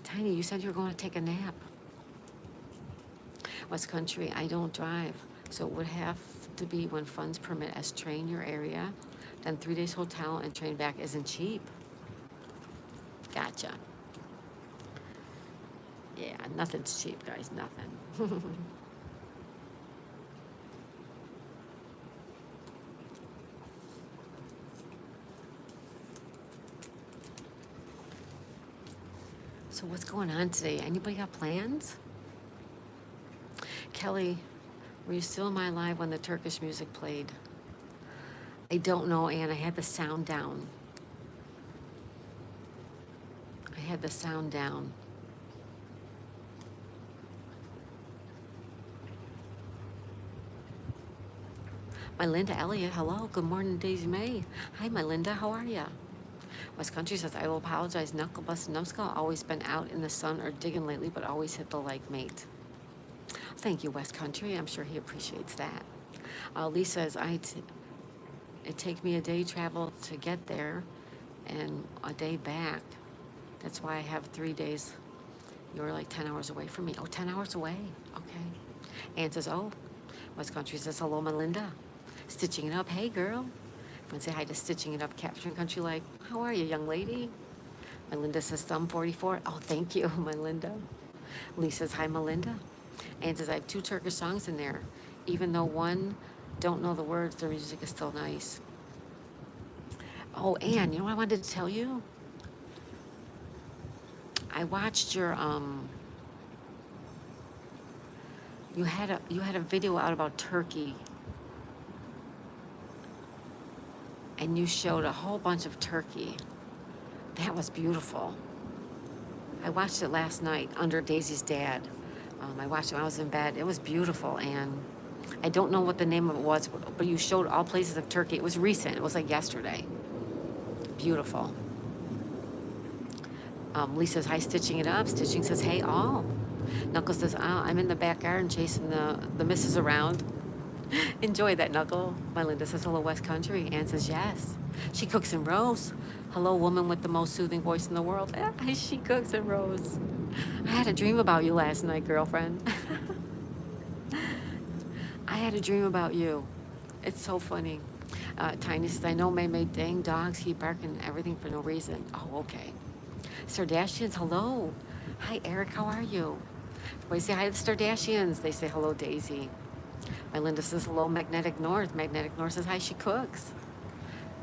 [SPEAKER 1] Tiny, you said you were going to take a nap. West Country, I don't drive, so it would have to be when funds permit as train your area. Then 3 days hotel and train back isn't cheap. Gotcha. Yeah, nothing's cheap, guys, nothing. So what's going on today? Anybody got plans? Kelly, were you still in my live when the Turkish music played? I don't know, Ann. I had the sound down. My Linda Elliott, hello. Good morning, Daisy May. Hi, my Linda. How are ya? West Country says, I will apologize. Knuckle Bust Numbskull, always been out in the sun or digging lately, but always hit the like mate. Thank you, West Country. I'm sure he appreciates that. Lee says, it takes me a day travel to get there and a day back. That's why I have 3 days. You're like 10 hours away from me. Oh, 10 hours away. Okay. Ann says, oh. West Country says, hello, Melinda. Stitching it up. Hey, girl. I want to say hi to Stitching It Up, Capturing Country Life. How are you, young lady? Melinda says, thumb 44. Oh, thank you, Melinda. Lee says, hi, Melinda. Ann says, I have 2 Turkish songs in there. Even though one don't know the words, the music is still nice. Oh, Ann, you know what I wanted to tell you? I watched your you had a video out about Turkey, and you showed a whole bunch of turkey. That was beautiful. I watched it last night under Daisy's dad. I watched it when I was in bed. It was beautiful, and I don't know what the name of it was, but you showed all places of Turkey. It was recent. It was like yesterday. Beautiful. Lee says, hi, stitching it up. Stitching says, hey, all. Knuckles says, oh, I'm in the back garden chasing the missus around. Enjoy that, Knuckle. My Linda says, hello, West Country. Ann says, yes. She cooks and roasts. Hello, woman with the most soothing voice in the world. She cooks and roasts. I had a dream about you last night, girlfriend. I had a dream about you. It's so funny. Tiny says, I know May dang dogs keep barking everything for no reason. Oh, okay. Stardashians, hello. Hi, Eric, how are you? Everybody say hi to the Stardashians. They say hello, Daisy. My Linda says hello, Magnetic North. Magnetic North says hi, she cooks.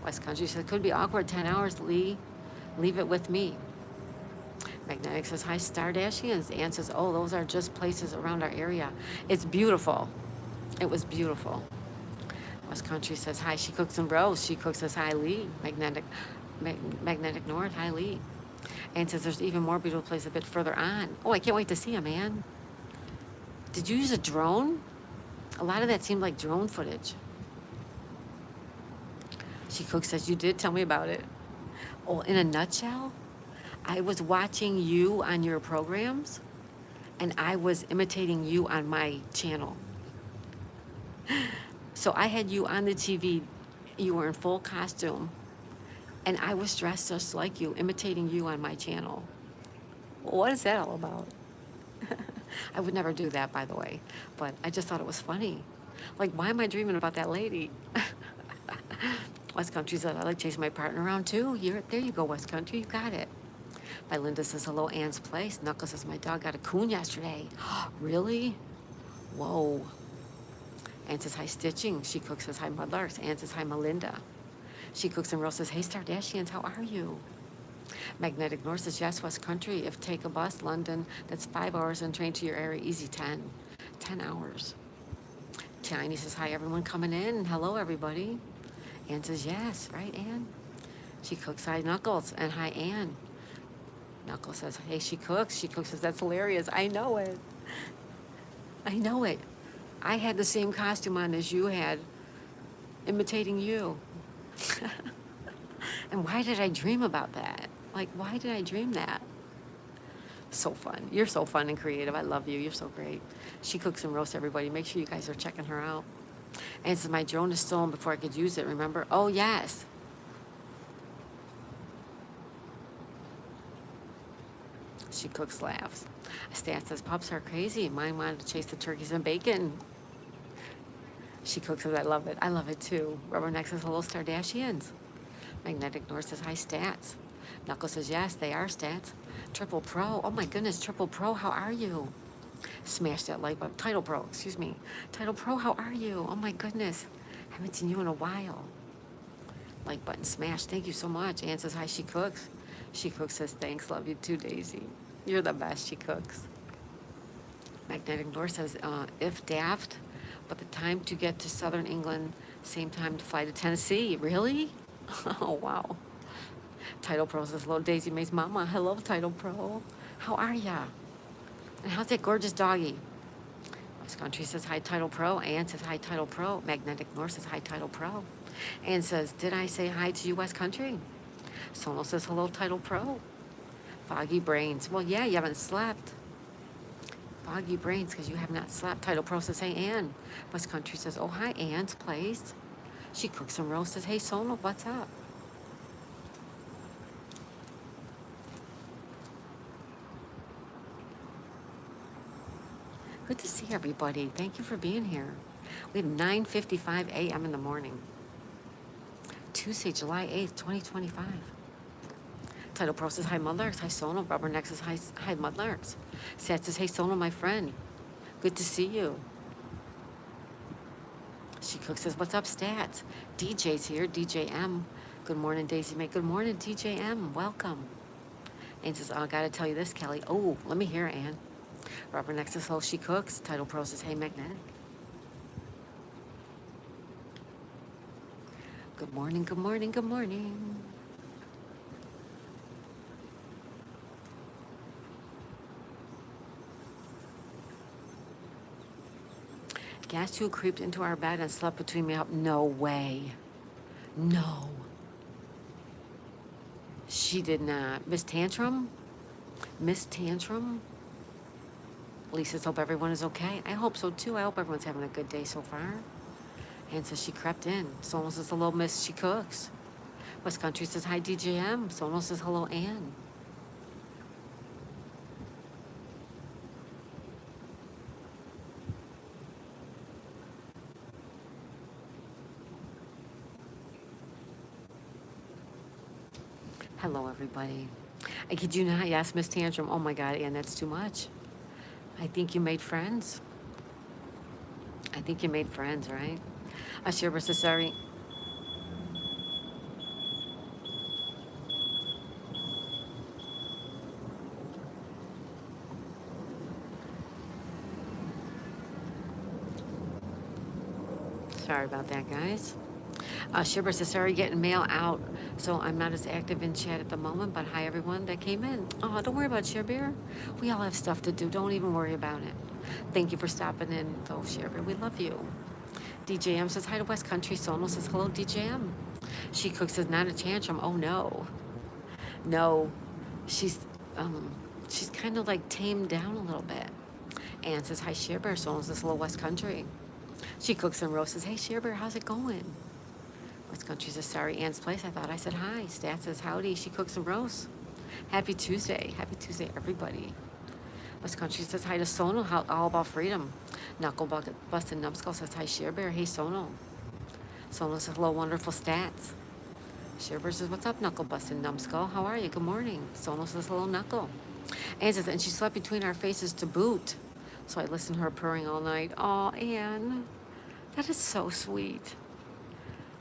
[SPEAKER 1] West Country says, could be awkward, 10 hours, Lee. Leave it with me. Magnetic says, hi, Stardashians. Ann says, oh, those are just places around our area. It's beautiful. It was beautiful. West Country says, hi, she cooks and roasts. She cooks says, hi, Lee. Magnetic North, hi, Lee. Ann says, there's even more beautiful place a bit further on. Oh, I can't wait to see him, Ann. Did you use a drone? A lot of that seemed like drone footage. She cooks says, you did tell me about it. Oh, in a nutshell, I was watching you on your programs, and I was imitating you on my channel. So I had you on the TV. You were in full costume, and I was dressed just like you, imitating you on my channel. What is that all about? I would never do that, by the way, but I just thought it was funny. Like, why am I dreaming about that lady? West Country says, I like chasing my partner around too. There you go, West Country, you got it. My Linda says, hello, Ann's place. Knuckles says, my dog got a coon yesterday. Really? Whoa. Ann says, hi, Stitching. She cooks, says, hi, Mudlarks. Ann says, hi, Melinda. She cooks and roasts, says, hey, Stardashians, how are you? Magnetic North says, yes, West Country. If take a bus, London, that's 5 hours, and train to your area, easy 10. 10 hours. Tiny says, hi, everyone coming in. Hello, everybody. Ann says, yes, right, Ann? She cooks, hi, Knuckles, and hi, Ann. Knuckles says, hey, she cooks. She cooks, says, that's hilarious. I know it. I know it. I had the same costume on as you had, imitating you. And why did I dream about that? Like, why did I dream that? So fun. You're so fun and creative. I love you. You're so great. She cooks and roasts everybody. Make sure you guys are checking her out. And says, my drone is stolen before I could use it, remember? Oh, yes. She cooks, laughs. Stan says, pups are crazy. Mine wanted to chase the turkeys and bacon. She cooks, says, I love it. I love it too. Rubberneck says, hello, Stardashians. Magnetic North says, hi, Stats. Knuckles says, yes, they are Stats. Triple Pro. Oh my goodness, Triple Pro, how are you? Smash that like button. Title Pro, excuse me. Title Pro, how are you? Oh my goodness. Haven't seen you in a while. Like button smash. Thank you so much. Ann says, hi, she cooks. She cooks, says, thanks, love you too, Daisy. You're the best, she cooks. Magnetic North says, if daft, but the time to get to southern England, same time to fly to Tennessee. Really? Oh, wow. Title Pro says, hello, Daisy Mae's mama. Hello, Title Pro. How are ya? And how's that gorgeous doggy? West Country says, hi, Title Pro. Ann says, hi, Title Pro. Magnetic North says, hi, Title Pro. Ann says, did I say hi to you, West Country? Sono says, hello, Title Pro. Foggy brains. Well, yeah, you haven't slept. Foggy brains because you have not slept. Title Pro says, hey, Ann. West Country says, oh, hi, Ann's place. She cooks and roasts, says, hey, Sono, what's up? Good to see everybody. Thank you for being here. We have 9:55 a.m. in the morning. Tuesday, July 8th, 2025. Title Pro says, hi, Mudlarks. Hi, Sono. Rubberneck says, hi, Mudlarks. Sat says, hey, Sono, my friend. Good to see you. She cooks, says, what's up, Stats? DJ's here, DJ M. Good morning, Daisy Mae. Good morning, DJ M. Welcome. Ann says, oh, I gotta tell you this, Kelly. Oh, let me hear it, Ann. Rubberneck says, oh, she cooks. Title Pro says, hey, Magnetic. Good morning, good morning, good morning. Guess who creeped into our bed and slept between me up? No way. No. She did not. Miss Tantrum? Miss Tantrum? Lisa says, hope everyone is okay. I hope so too. I hope everyone's having a good day so far. Ann says she crept in. Sonal says hello, Miss. She cooks. West Country says hi, DJM. Sonal says hello, Ann. Hello, everybody. I kid you not. Yes, Miss Tantrum. Oh my God, Ann, that's too much. I think you made friends. I think you made friends, right? Ashir versus sorry. Sorry about that, guys. Shibber says, sorry, getting mail out, so I'm not as active in chat at the moment, but hi, everyone that came in. Oh, don't worry about Shibber. We all have stuff to do. Don't even worry about it. Thank you for stopping in, though, Shibber. We love you. DJM says, hi to West Country. Sonal says, hello, DJM. She Cooks says, not a tantrum. Oh, no. No. She's, she's kind of like tamed down a little bit. Ann says, hi, Shibber. Sonal says, hello, West Country. She Cooks and Rose says, hey, Shibber, how's it going? West Country says, sorry, Ann's place. I thought I said hi. Stat says, howdy. She Cooks and Rose. Happy Tuesday. Happy Tuesday, everybody. West Country says hi to Sonal. All about freedom. Knuckle Busted Numbskull says hi, Shearbear. Hey, Sonal. Sonal says, hello, wonderful stats. Shearbear says, what's up, Knuckle Busted Numbskull? How are you? Good morning. Sonal says, hello, Knuckle. Ann says, and she slept between our faces to boot. So I listened to her purring all night. Oh, Ann. That is so sweet.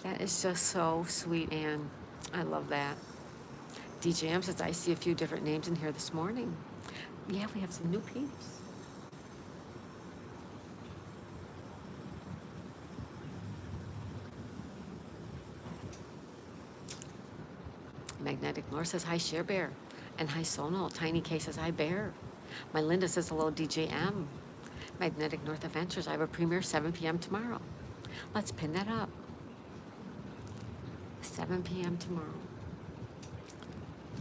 [SPEAKER 1] That is just so sweet, Ann. I love that. DJM says, I see a few different names in here this morning. Yeah, we have some new peeps. Magnetic North says, hi, Share Bear. And hi, Sonal. Tiny K says, hi, Bear. My Linda says, hello, DJM. Magnetic North Adventures, I have a premiere 7 p.m. tomorrow. Let's pin that up. 7 p.m. tomorrow.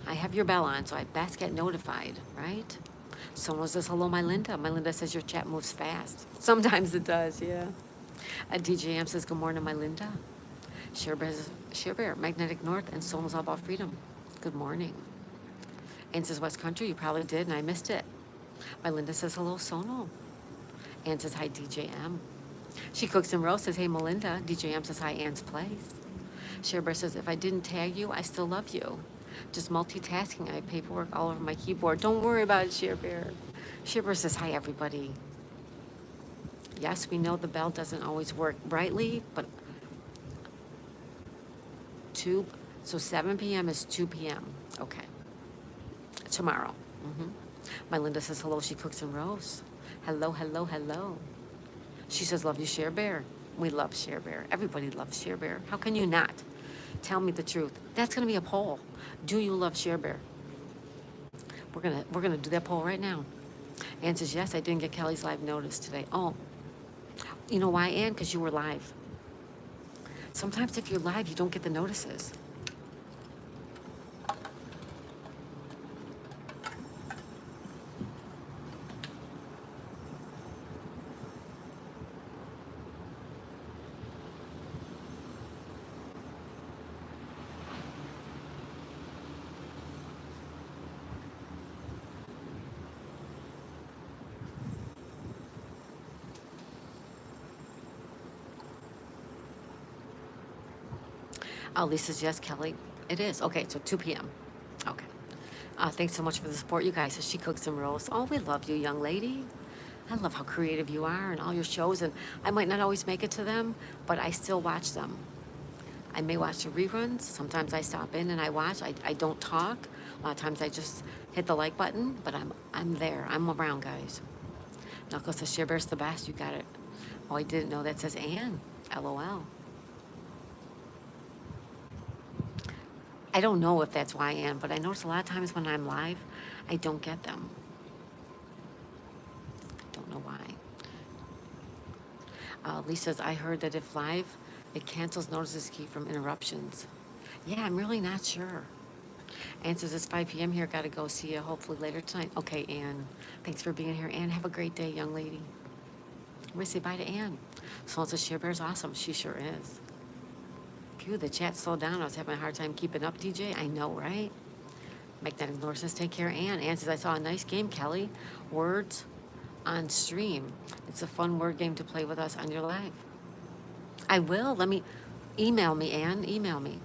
[SPEAKER 1] I have your bell on, so I best get notified, right? Someone says, hello, my Linda. My Linda says your chat moves fast. Sometimes it does, yeah. DJM says, good morning, my Linda. Share Bear, Magnetic North, and Sonal's all about freedom. Good morning. Ann says, West Country, you probably did, and I missed it. My Linda says, hello, Sonal. Ann says, hi, DJM. She Cooks and Rose says, hey, Melinda. DJM says, hi, Ann's place. Sherebear says, if I didn't tag you, I still love you. Just multitasking. I have paperwork all over my keyboard. Don't worry about it, Sherebear. Sherebear says, hi, everybody. Yes, we know the bell doesn't always work brightly, but so 7 p.m. is 2 p.m. Okay. Tomorrow. My Linda says, hello, She Cooks and Rose. Hello, hello, hello. She says, love you, Share Bear. We love Share Bear. Everybody loves Share Bear. How can you not? Tell me the truth. That's gonna be a poll. Do you love Share Bear? We're gonna do that poll right now. Ann says, yes, I didn't get Kelly's live notice today. Oh, you know why, Ann? Because you were live. Sometimes if you're live, you don't get the notices. Lisa says, yes, Kelly. It is. Okay, so 2 p.m. Okay. Thanks so much for the support, you guys. As She Cooks and Rolls. Oh, we love you, young lady. I love how creative you are and all your shows. And I might not always make it to them, but I still watch them. I may watch the reruns. Sometimes I stop in and I watch. I don't talk. A lot of times I just hit the like button, but I'm there. I'm around, guys. Knuckles says, Share Bear's the best. You got it. Oh, I didn't know that says Ann. LOL. I don't know if that's why I am, but I notice a lot of times when I'm live, I don't get them. I don't know why. Lee says, I heard that if live, it cancels notices key from interruptions. Yeah, I'm really not sure. Ann says, it's 5 p.m. here. Got to go. See you hopefully later tonight. Okay, Ann. Thanks for being here. Ann, have a great day, young lady. We say bye to Ann. Someone says, Share Bear's awesome. She sure is. Phew, the chat slowed down. I was having a hard time keeping up, DJ. I know, right? Magnetic North says, take care, Ann. Ann says, I saw a nice game, Kelly. Words on stream. It's a fun word game to play with us on your live. I will. Let me email me, Ann. Email me.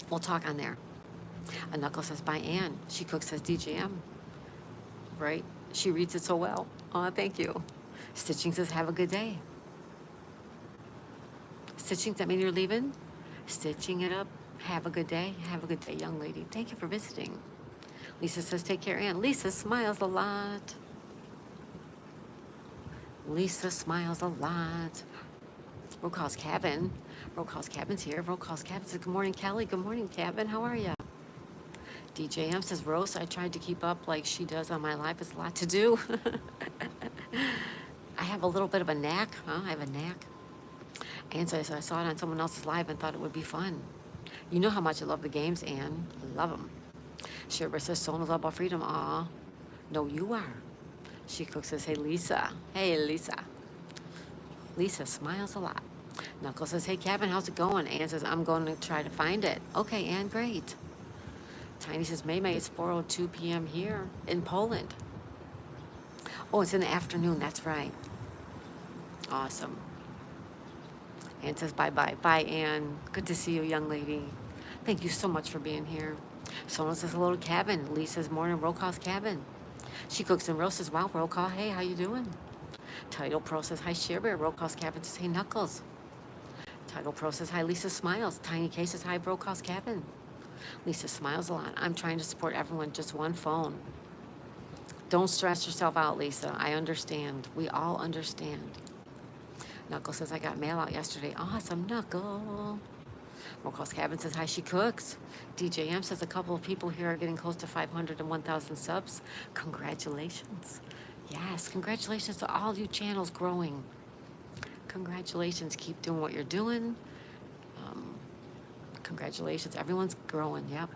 [SPEAKER 1] We'll talk on there. A Knuckle says, bye, Ann. She cooks, says DJM. Right? She reads it so well. Oh, thank you. Stitching says, have a good day. Stitching, does that mean you're leaving? Stitching it up. Have a good day. Have a good day, young lady. Thank you for visiting. Lisa says, take care, Ann. Lisa smiles a lot. Lisa smiles a lot. Roll calls Cabin. Roll calls Cabin's here. Roll calls Cabin says, good morning, Kelly. Good morning, Cabin. How are you? DJM says, Rose, I tried to keep up like she does on my live. It's a lot to do. I have a little bit of a knack. Huh? I have a knack. And so I saw it on someone else's live and thought it would be fun. You know how much I love the games, Ann. I love them. Sherber says, Sona's all about freedom. Aw. No, you are. She cooks says, hey, Lisa. Hey, Lisa. Lisa smiles a lot. Knuckles says, hey, Kevin, how's it going? Ann says, I'm going to try to find it. Okay, Ann, great. Tiny says, May, it's 4:02 p.m. here in Poland. Oh, it's in the afternoon. That's right. Awesome. Ann says, bye-bye. Bye, Ann. Good to see you, young lady. Thank you so much for being here. Sona says, hello to Cabin. Lee says, morning, roll call's Cabin. She cooks and Rose says, wow, roll call. Hey, how you doing? Title Pro says, hi, Shearbear. Roll call's Cabin says, hey, Knuckles. Title Pro says, hi, Lisa smiles. Tiny K says, hi, roll call's Cabin. Lisa smiles a lot. I'm trying to support everyone, just one phone. Don't stress yourself out, Lisa. I understand. We all understand. Knuckle says, I got mail out yesterday. Awesome, Knuckle. Rollcall's Cabin says, hi, she cooks. DJM says, a couple of people here are getting close to 500 and 1,000 subs. Congratulations. Yes, congratulations to all you channels growing. Congratulations. Keep doing what you're doing. Congratulations. Everyone's growing. Yep.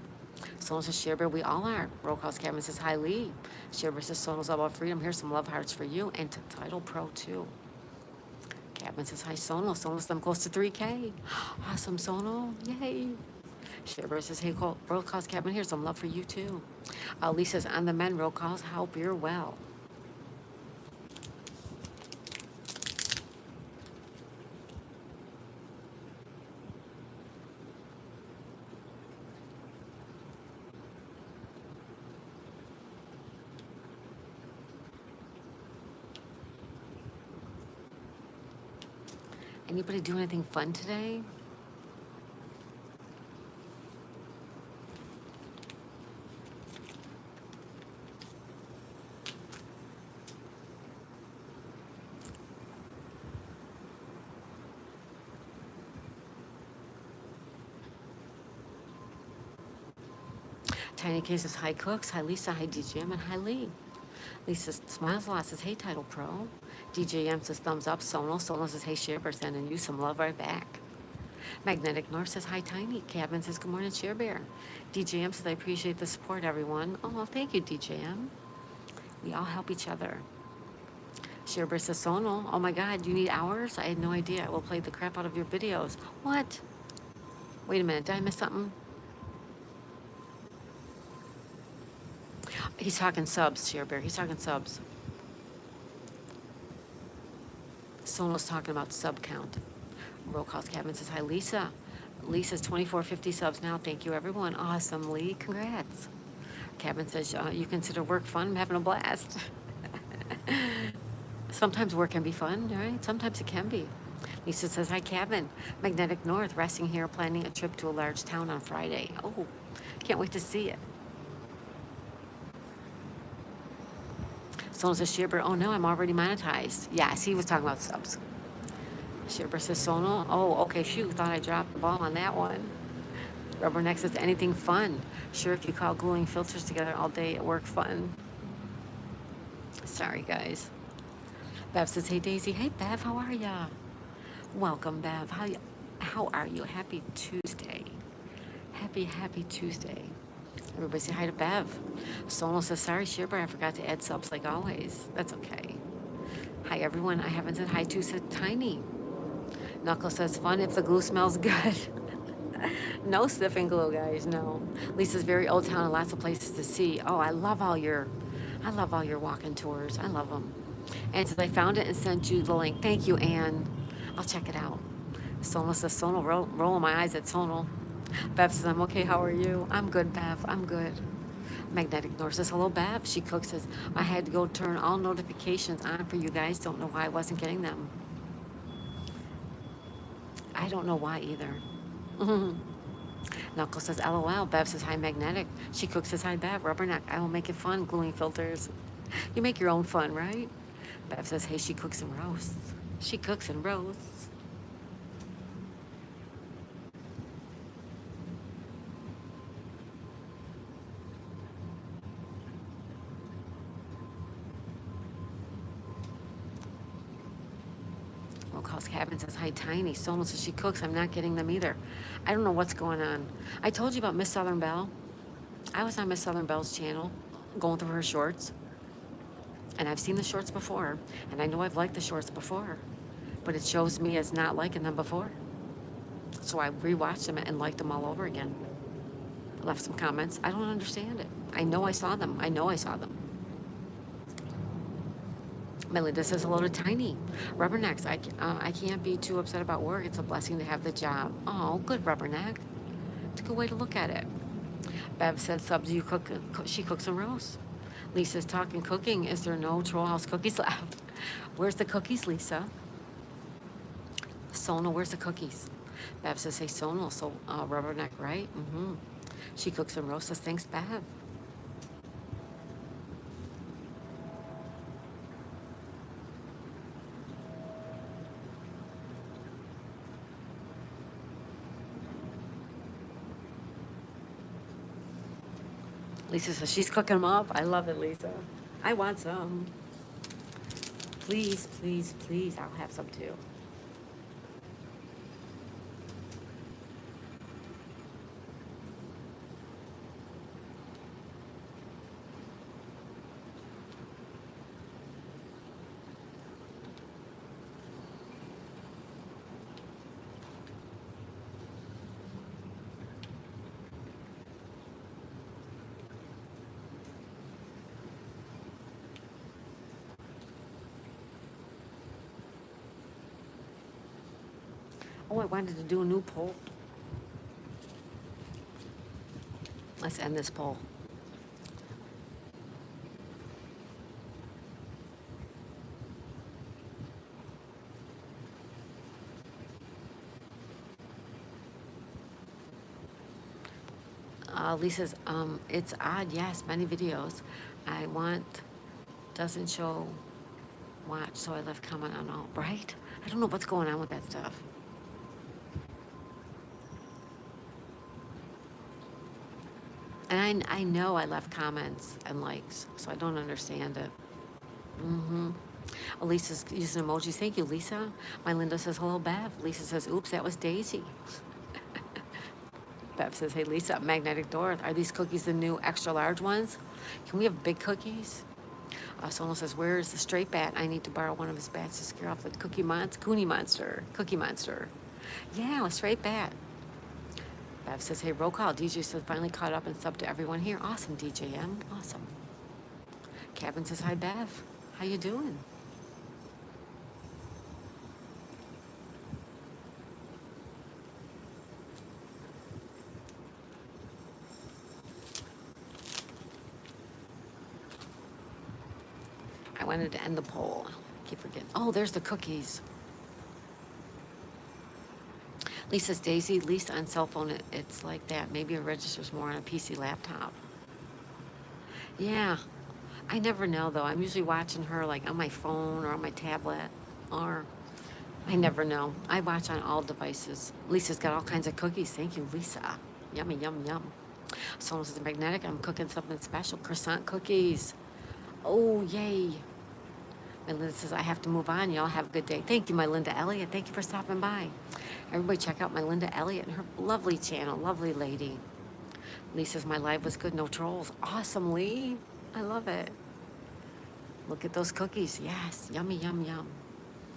[SPEAKER 1] Sono says, Shearbear, we all are. Rollcall's Cabin says, hi, Lee. Shearbear says, Sono's all about freedom. Here's some love hearts for you and to Title Pro, too. Cabin says, hi, Sono. Sono's them close to 3K. Awesome, Sono. Yay. Shearbear says, hey, roll calls, Cabin. Here's some love for you, too. Lisa's on the men. Roll calls. Hope you're well. Anybody do anything fun today? Tiny K says, hi, Cooks. Hi, Lisa. Hi, DJM. And hi, Lee. Lisa smiles a lot, says, hey, Title Pro. DJM says, thumbs up. Sono says, hey, Shearbear, sending you some love right back. Magnetic North says, hi, Tiny. Cabin says, good morning, Shearbear. DJM says, I appreciate the support, everyone. Oh, thank you, DJM. We all help each other. Shearbear says, Sono, oh my God, you need hours? I had no idea. I will play the crap out of your videos. What? Wait a minute, did I miss something? He's talking subs, Shearbear. He's talking subs. Sono's talking about sub count. Roll calls Cabin says, hi, Lisa. Lisa's 2450 subs now. Thank you, everyone. Awesome, Lee. Congrats. Cabin says, you consider work fun? I'm having a blast. Sometimes work can be fun, right? Sometimes it can be. Lisa says, hi, Cabin. Magnetic North, resting here, planning a trip to a large town on Friday. Oh, can't wait to see it. Sono says, Shearbear, oh no, I'm already monetized. Yes, he was talking about subs. Shearbear says, Sono, oh, okay, shoot, thought I dropped the ball on that one. Rubberneck says, anything fun? Sure, if you call gluing filters together all day at work fun. Sorry, guys. Bev says, hey Daisy. Hey Bev, how are ya? Welcome, Bev. How are you? Happy Tuesday. Happy Tuesday. Everybody say hi to Bev. Sonal says, sorry, Shearber, I forgot to add subs like always. That's okay. Hi, everyone. I haven't said hi to, said Tiny. Knuckles says, fun if the glue smells good. No sniffing glue, guys, no. Lisa's very old town and lots of places to see. Oh, I love all your walking tours. I love them. And says, I found it and sent you the link. Thank you, Anne. I'll check it out. Sonal says, Sonal, rolling my eyes at Sonal. Bev says, I'm okay, how are you? I'm good, Bev, I'm good. Magnetic North says, hello, Bev. She cooks, says, I had to go turn all notifications on for you guys. Don't know why I wasn't getting them. I don't know why either. Knuckles says, LOL. Bev says, hi, Magnetic. She cooks, says, hi, Bev. Rubberneck, I will make it fun, gluing filters. You make your own fun, right? Bev says, hey, she cooks and roasts. She cooks and roasts. Well, calls Cabin says, hi, Tiny. Sonal says she cooks. I'm not getting them either. I don't know what's going on. I told you about Miss Southern Belle. I was on Miss Southern Belle's channel going through her shorts. And I've seen the shorts before. And I know I've liked the shorts before. But it shows me as not liking them before. So I rewatched them and liked them all over again. Left some comments. I don't understand it. I know I saw them. I know I saw them. Melinda says hello to Tiny. Rubbernecks, I can't be too upset about work. It's a blessing to have the job. Oh, good, Rubberneck. It's a good way to look at it. Bev says subs you cook. She cooks and roasts. Lisa's talking cooking. Is there no Troll House cookies left? Where's the cookies, Lisa? Sonal, where's the cookies? Bev says, hey, Sonal. So Rubberneck, right? Mm-hmm. She cooks and roasts. Thanks, Bev. Lisa says she's cooking them up. I love it, Lisa. I want some. Please, please, please. I'll have some too. Oh, I wanted to do a new poll. Let's end this poll. Lisa's, it's odd, yes, many videos. I want, doesn't show watch, so I left comment on all, right? I don't know what's going on with that stuff. And I know I left comments and likes, so I don't understand it. Mm-hmm. Lisa's using emojis. Thank you, Lisa. My Linda says, hello, Bev. Lisa says, oops, that was Daisy. Bev says, hey, Lisa, Magnetic Door. Are these cookies the new extra large ones? Can we have big cookies? Sonal says, where is the straight bat? I need to borrow one of his bats to scare off the Cookie Monster. Yeah, a straight bat. Bev says, hey, roll call. DJ says, finally caught up and subbed to everyone here. Awesome, DJM. Awesome. Cabin says, hi, Bev. How you doing? I wanted to end the poll. I keep forgetting. Oh, there's the cookies. Lisa's Daisy, at least on cell phone, it's like that. Maybe it registers more on a PC laptop. Yeah, I never know though. I'm usually watching her like on my phone or on my tablet, or I never know. I watch on all devices. Lisa's got all kinds of cookies. Thank you, Lisa. Yummy, yum, yum. Someone says, Magnetic, I'm cooking something special. Croissant cookies. Oh, yay. My Linda says, I have to move on. Y'all have a good day. Thank you, my Linda Elliott. Thank you for stopping by. Everybody check out my Linda Elliott and her lovely channel. Lovely lady. Lee says, my live was good. No trolls. Awesome, Lee. I love it. Look at those cookies. Yes. Yummy, yum, yum.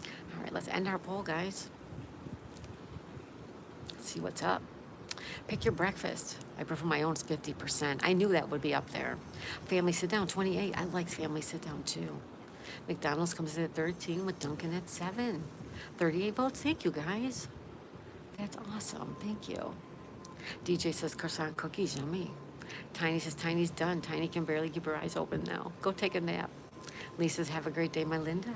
[SPEAKER 1] All right, let's end our poll, guys. Let's see what's up. Pick your breakfast. I prefer my own 50%. I knew that would be up there. Family sit down, 28. I like family sit down too. McDonald's comes in at 13 with Dunkin' at 7. 38 votes. Thank you, guys. That's awesome. Thank you. DJ says croissant cookies, yummy. Tiny says Tiny's done. Tiny can barely keep her eyes open now. Go take a nap. Lee says, have a great day, my Linda.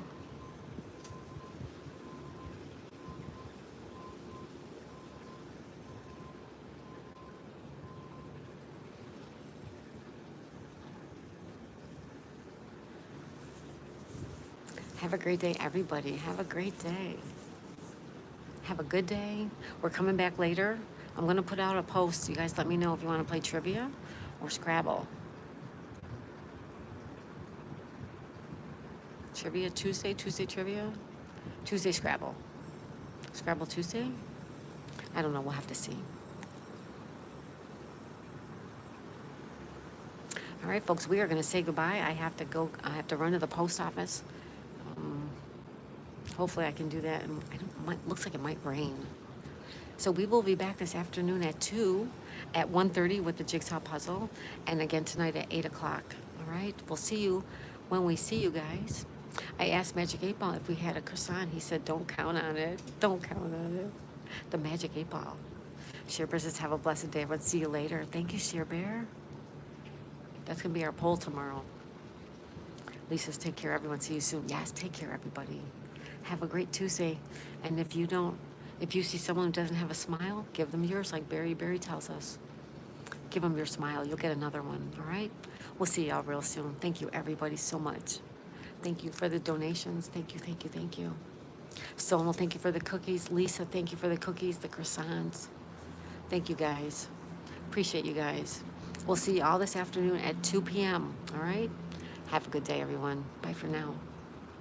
[SPEAKER 1] Have a great day, everybody. Have a great day. Have a good day. We're coming back later. I'm going to put out a post. You guys let me know if you want to play trivia or Scrabble. Trivia Tuesday trivia, Tuesday Scrabble. Scrabble Tuesday? I don't know, we'll have to see. All right, folks, we are going to say goodbye. I have to run to the post office. Hopefully I can do that. And looks like it might rain. So we will be back this afternoon at 2, at 1:30 with the jigsaw puzzle, and again tonight at 8 o'clock. All right, we'll see you when we see you guys. I asked Magic 8 Ball if we had a croissant. He said, don't count on it. Don't count on it. The Magic 8 Ball. Share Bear says, have a blessed day. Everyone, see you later. Thank you, Share Bear. That's going to be our poll tomorrow. Lisa's, take care, everyone. See you soon. Yes, take care, everybody. Have a great Tuesday. And if you see someone who doesn't have a smile, give them yours like Barry tells us. Give them your smile. You'll get another one, all right? We'll see y'all real soon. Thank you, everybody, so much. Thank you for the donations. Thank you, thank you, thank you. Sonal, thank you for the cookies. Lisa, thank you for the cookies, the croissants. Thank you, guys. Appreciate you guys. We'll see you all this afternoon at 2 p.m., all right? Have a good day, everyone. Bye for now.